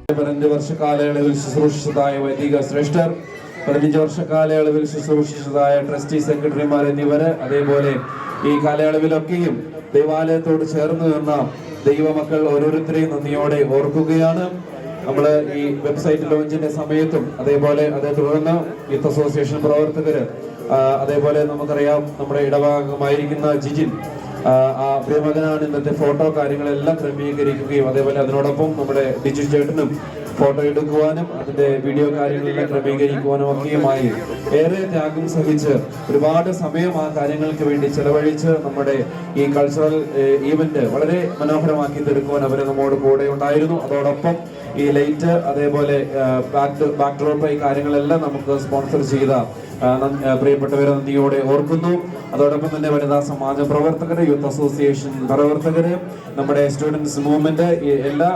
15 വർഷ കാലയളവിൽ ശുശ്രൂഷിച്ചതായ വൈദിക ശ്രേഷ്ഠർ, 15 വർഷ കാലയളവിൽ ശുശ്രൂഷിച്ചതായ ട്രസ്റ്റി സെക്രട്ടറിമാർ എന്നിവര്, അതേപോലെ ഈ കാലയളവിലൊക്കെയും ദൈവാലയത്തോട് ചേർന്ന് നിന്ന ദൈവമക്കൾ ഓരോരുത്തരെയും നന്ദിയോടെ ഓർക്കുകയാണ്. നമ്മൾ ഈ വെബ്സൈറ്റ് ലോഞ്ചിന്റെ സമയത്തും അതേപോലെ അതേ തുടർന്ന് യൂത്ത് അസോസിയേഷൻ പ്രവർത്തകര്, അതേപോലെ നമുക്കറിയാം നമ്മുടെ ഇടഭാഗമായിരിക്കുന്ന ജിജിൻ, ആ പ്രിയമകനാണ് ഇന്നത്തെ ഫോട്ടോ കാര്യങ്ങളെല്ലാം ക്രമീകരിക്കുകയും അതേപോലെ അതിനോടൊപ്പം നമ്മുടെ ഡിജി ചേട്ടനും ഫോട്ടോ എടുക്കുവാനും അതിന്റെ വീഡിയോ കാര്യങ്ങളെല്ലാം ക്രമീകരിക്കുവാനും ഒക്കെയുമായി ഏറെ ത്യാഗം സഹിച്ച് ഒരുപാട് സമയം ആ കാര്യങ്ങൾക്ക് വേണ്ടി ചെലവഴിച്ച് നമ്മുടെ ഈ കൾച്ചറൽ ഈവന്റ് വളരെ മനോഹരമാക്കി തീർക്കുവാൻ അവര് നമ്മോട് കൂടെ ഉണ്ടായിരുന്നു. അതോടൊപ്പം ഈ ലൈറ്റ് അതേപോലെ ബാക്ക്ഡ്രോപ്പ് ഈ കാര്യങ്ങളെല്ലാം നമുക്ക് സ്പോൺസർ ചെയ്ത പ്രിയപ്പെട്ടവരെ നന്ദിയോടെ ഓർക്കുന്നു. അതോടൊപ്പം തന്നെ വനിതാ സമാജ പ്രവർത്തകര്, യൂത്ത് അസോസിയേഷൻ പ്രവർത്തകര്, നമ്മുടെ സ്റ്റുഡൻസ് മൂവ്മെന്റ്, എല്ലാ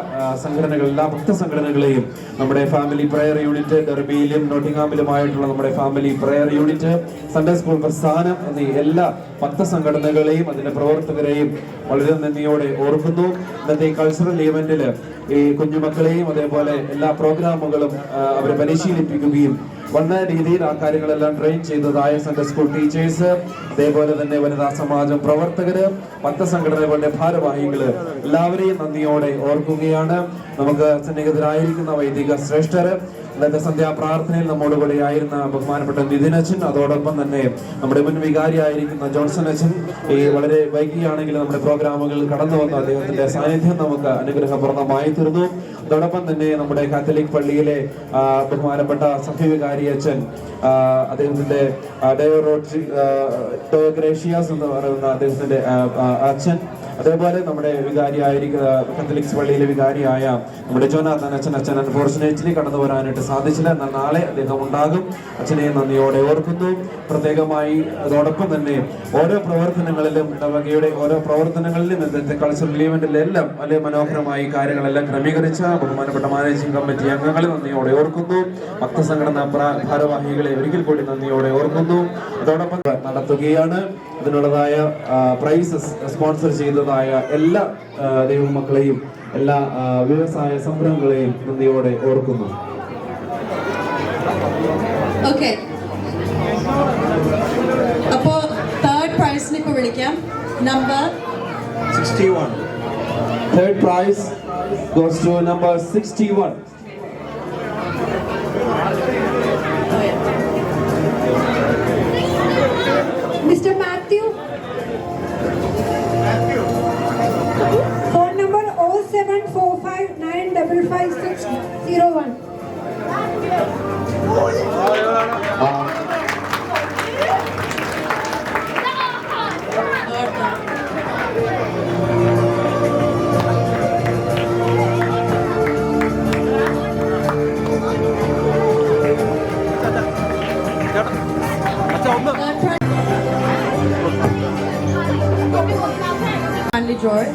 സംഘടനകളും, എല്ലാ ഭക്ത സംഘടനകളെയും, നമ്മുടെ ഫാമിലി പ്രയർ യൂണിറ്റ്, ഡെർബിയിലും നോട്ടിംഗാമിലുമായിട്ടുള്ള നമ്മുടെ family prayer unit, Sunday school പ്രസ്ഥാനം എന്നീ എല്ലാ ഭക്ത സംഘടനകളെയും അതിന്റെ പ്രവർത്തകരെയും വളരെ നന്ദിയോടെ ഓർക്കുന്നു. ഇന്നത്തെ കൾച്ചറൽ ഈവന്റില് ഈ കുഞ്ഞുമക്കളെയും അതേപോലെ എല്ലാ പ്രോഗ്രാമുകളും അവരെ പരിശീലിപ്പിക്കുകയും വന്ന രീതിയിൽ ആ കാര്യങ്ങളെല്ലാം ട്രെയിൻ ചെയ്തതായ സൺഡേ സ്കൂൾ ടീച്ചേഴ്സ്, അതേപോലെ തന്നെ വനിതാ സമാജം പ്രവർത്തകര്, ഭക്ത സംഘടനകളുടെ ഭാരവാഹികള് എല്ലാവരെയും നന്ദിയോടെ ഓർക്കുകയാണ്. നമുക്ക് സന്നിഹിതരായിരിക്കുന്ന വൈദിക ശ്രേഷ്ഠര്, ഇന്നത്തെ സന്ധ്യാപ്രാർത്ഥനയിൽ നമ്മോട് കൂടെയായിരുന്ന ബഹുമാനപ്പെട്ട നിതിൻ അച്ഛൻ, അതോടൊപ്പം തന്നെ നമ്മുടെ മുൻ വികാരിയായിരിക്കുന്ന ജോൺസൺ അച്ഛൻ, ഈ വളരെ വൈകിയാണെങ്കിൽ നമ്മുടെ പ്രോഗ്രാമുകളിൽ കടന്നു വന്ന അദ്ദേഹത്തിന്റെ സാന്നിധ്യം നമുക്ക് അനുഗ്രഹപ്രദമായി തീർന്നു. അതോടൊപ്പം തന്നെ നമ്മുടെ കാത്തലിക് പള്ളിയിലെ ബഹുമാനപ്പെട്ട സഹവികാരി അച്ഛൻ, അദ്ദേഹത്തിന്റെ ഡയോഗ്രേഷ്യാസ് എന്ന് പറയുന്ന അദ്ദേഹത്തിന്റെ അച്ഛൻ, അതേപോലെ നമ്മുടെ വികാരിയായിരിക്കുന്ന കത്തലിക്സ് പള്ളിയിലെ വികാരിയായ നമ്മുടെ ജോനാഥൻ അച്ഛൻ അൺഫോർച്ചുനേറ്റ്ലി കടന്നു വരാനായിട്ട് സാധിച്ചില്ല. എന്നാൽ നാളെ അദ്ദേഹം ഉണ്ടാകും. അച്ഛനെ നന്ദിയോടെ ഓർക്കുന്നു. പ്രത്യേകമായി അതോടൊപ്പം തന്നെ ഓരോ പ്രവർത്തനങ്ങളിലും, ഇടവകയുടെ ഓരോ പ്രവർത്തനങ്ങളിലും ഇന്നത്തെ കൾച്ചറൽ ഈവന്റിലെല്ലാം വളരെ മനോഹരമായി കാര്യങ്ങളെല്ലാം ക്രമീകരിച്ച ബഹുമാനപ്പെട്ട മാനേജിംഗ് കമ്മിറ്റി അംഗങ്ങളെ നന്ദിയോടെ ഓർക്കുന്നു. ഭക്തസംഘടനാ ഭാരവാഹികളെ ഒരിക്കൽ കൂടി നന്ദിയോടെ ഓർക്കുന്നു. അതോടൊപ്പം നടത്തുകയാണ്. അതിനുള്ളതായ പ്രൈസസ് സ്പോൺസർ ചെയ്തതായ എല്ലാ ദൈവമക്കളെയും എല്ലാ വ്യവസായ സംരംഭങ്ങളെയും നന്ദിയോടെ ഓർക്കുന്നു. ഓക്കെ, അപ്പോ തേർഡ് പ്രൈസിന് ഇപ്പൊ വിളിക്കാം. Number 61. Third prize goes to number 61. Mr. Matthew. Phone number 07459555601. Stanley Joy.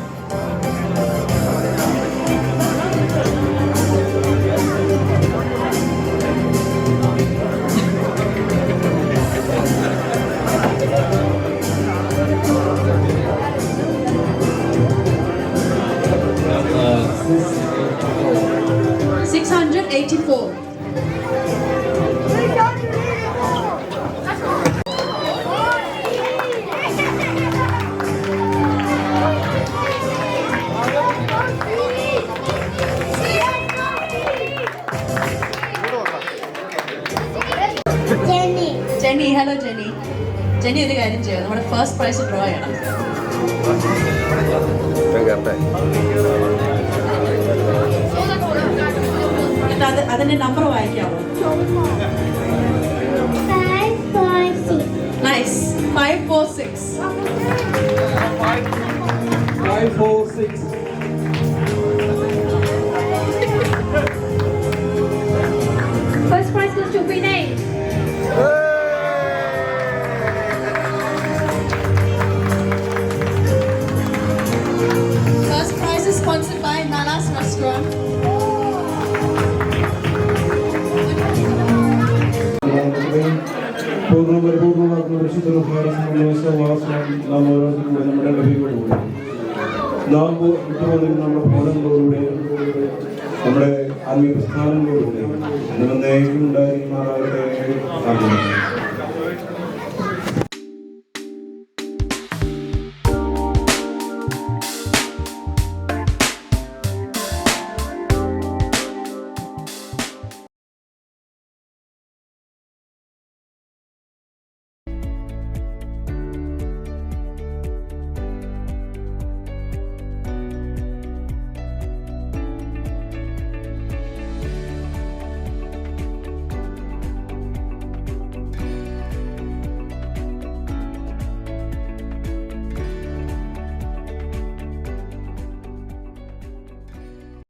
$684. Jenny, hello Jenny. Jenny ഒരു കാര്യം ചെയ്യാം, നമ്മുടെ ഫസ്റ്റ് പ്രൈസ് ഡ്രോ ചെയ്യണം. അതിന്റെ number വായിക്കാമോ? Nice. 546. 546. First prize goes to Vinay. First prize is sponsored by Nana's Restaurant. നമ്മുടെ ആത്മീയ പ്രസ്ഥാനങ്ങളോടുകൂടി ഉണ്ടായിരിക്കുമാറാകട്ടെ.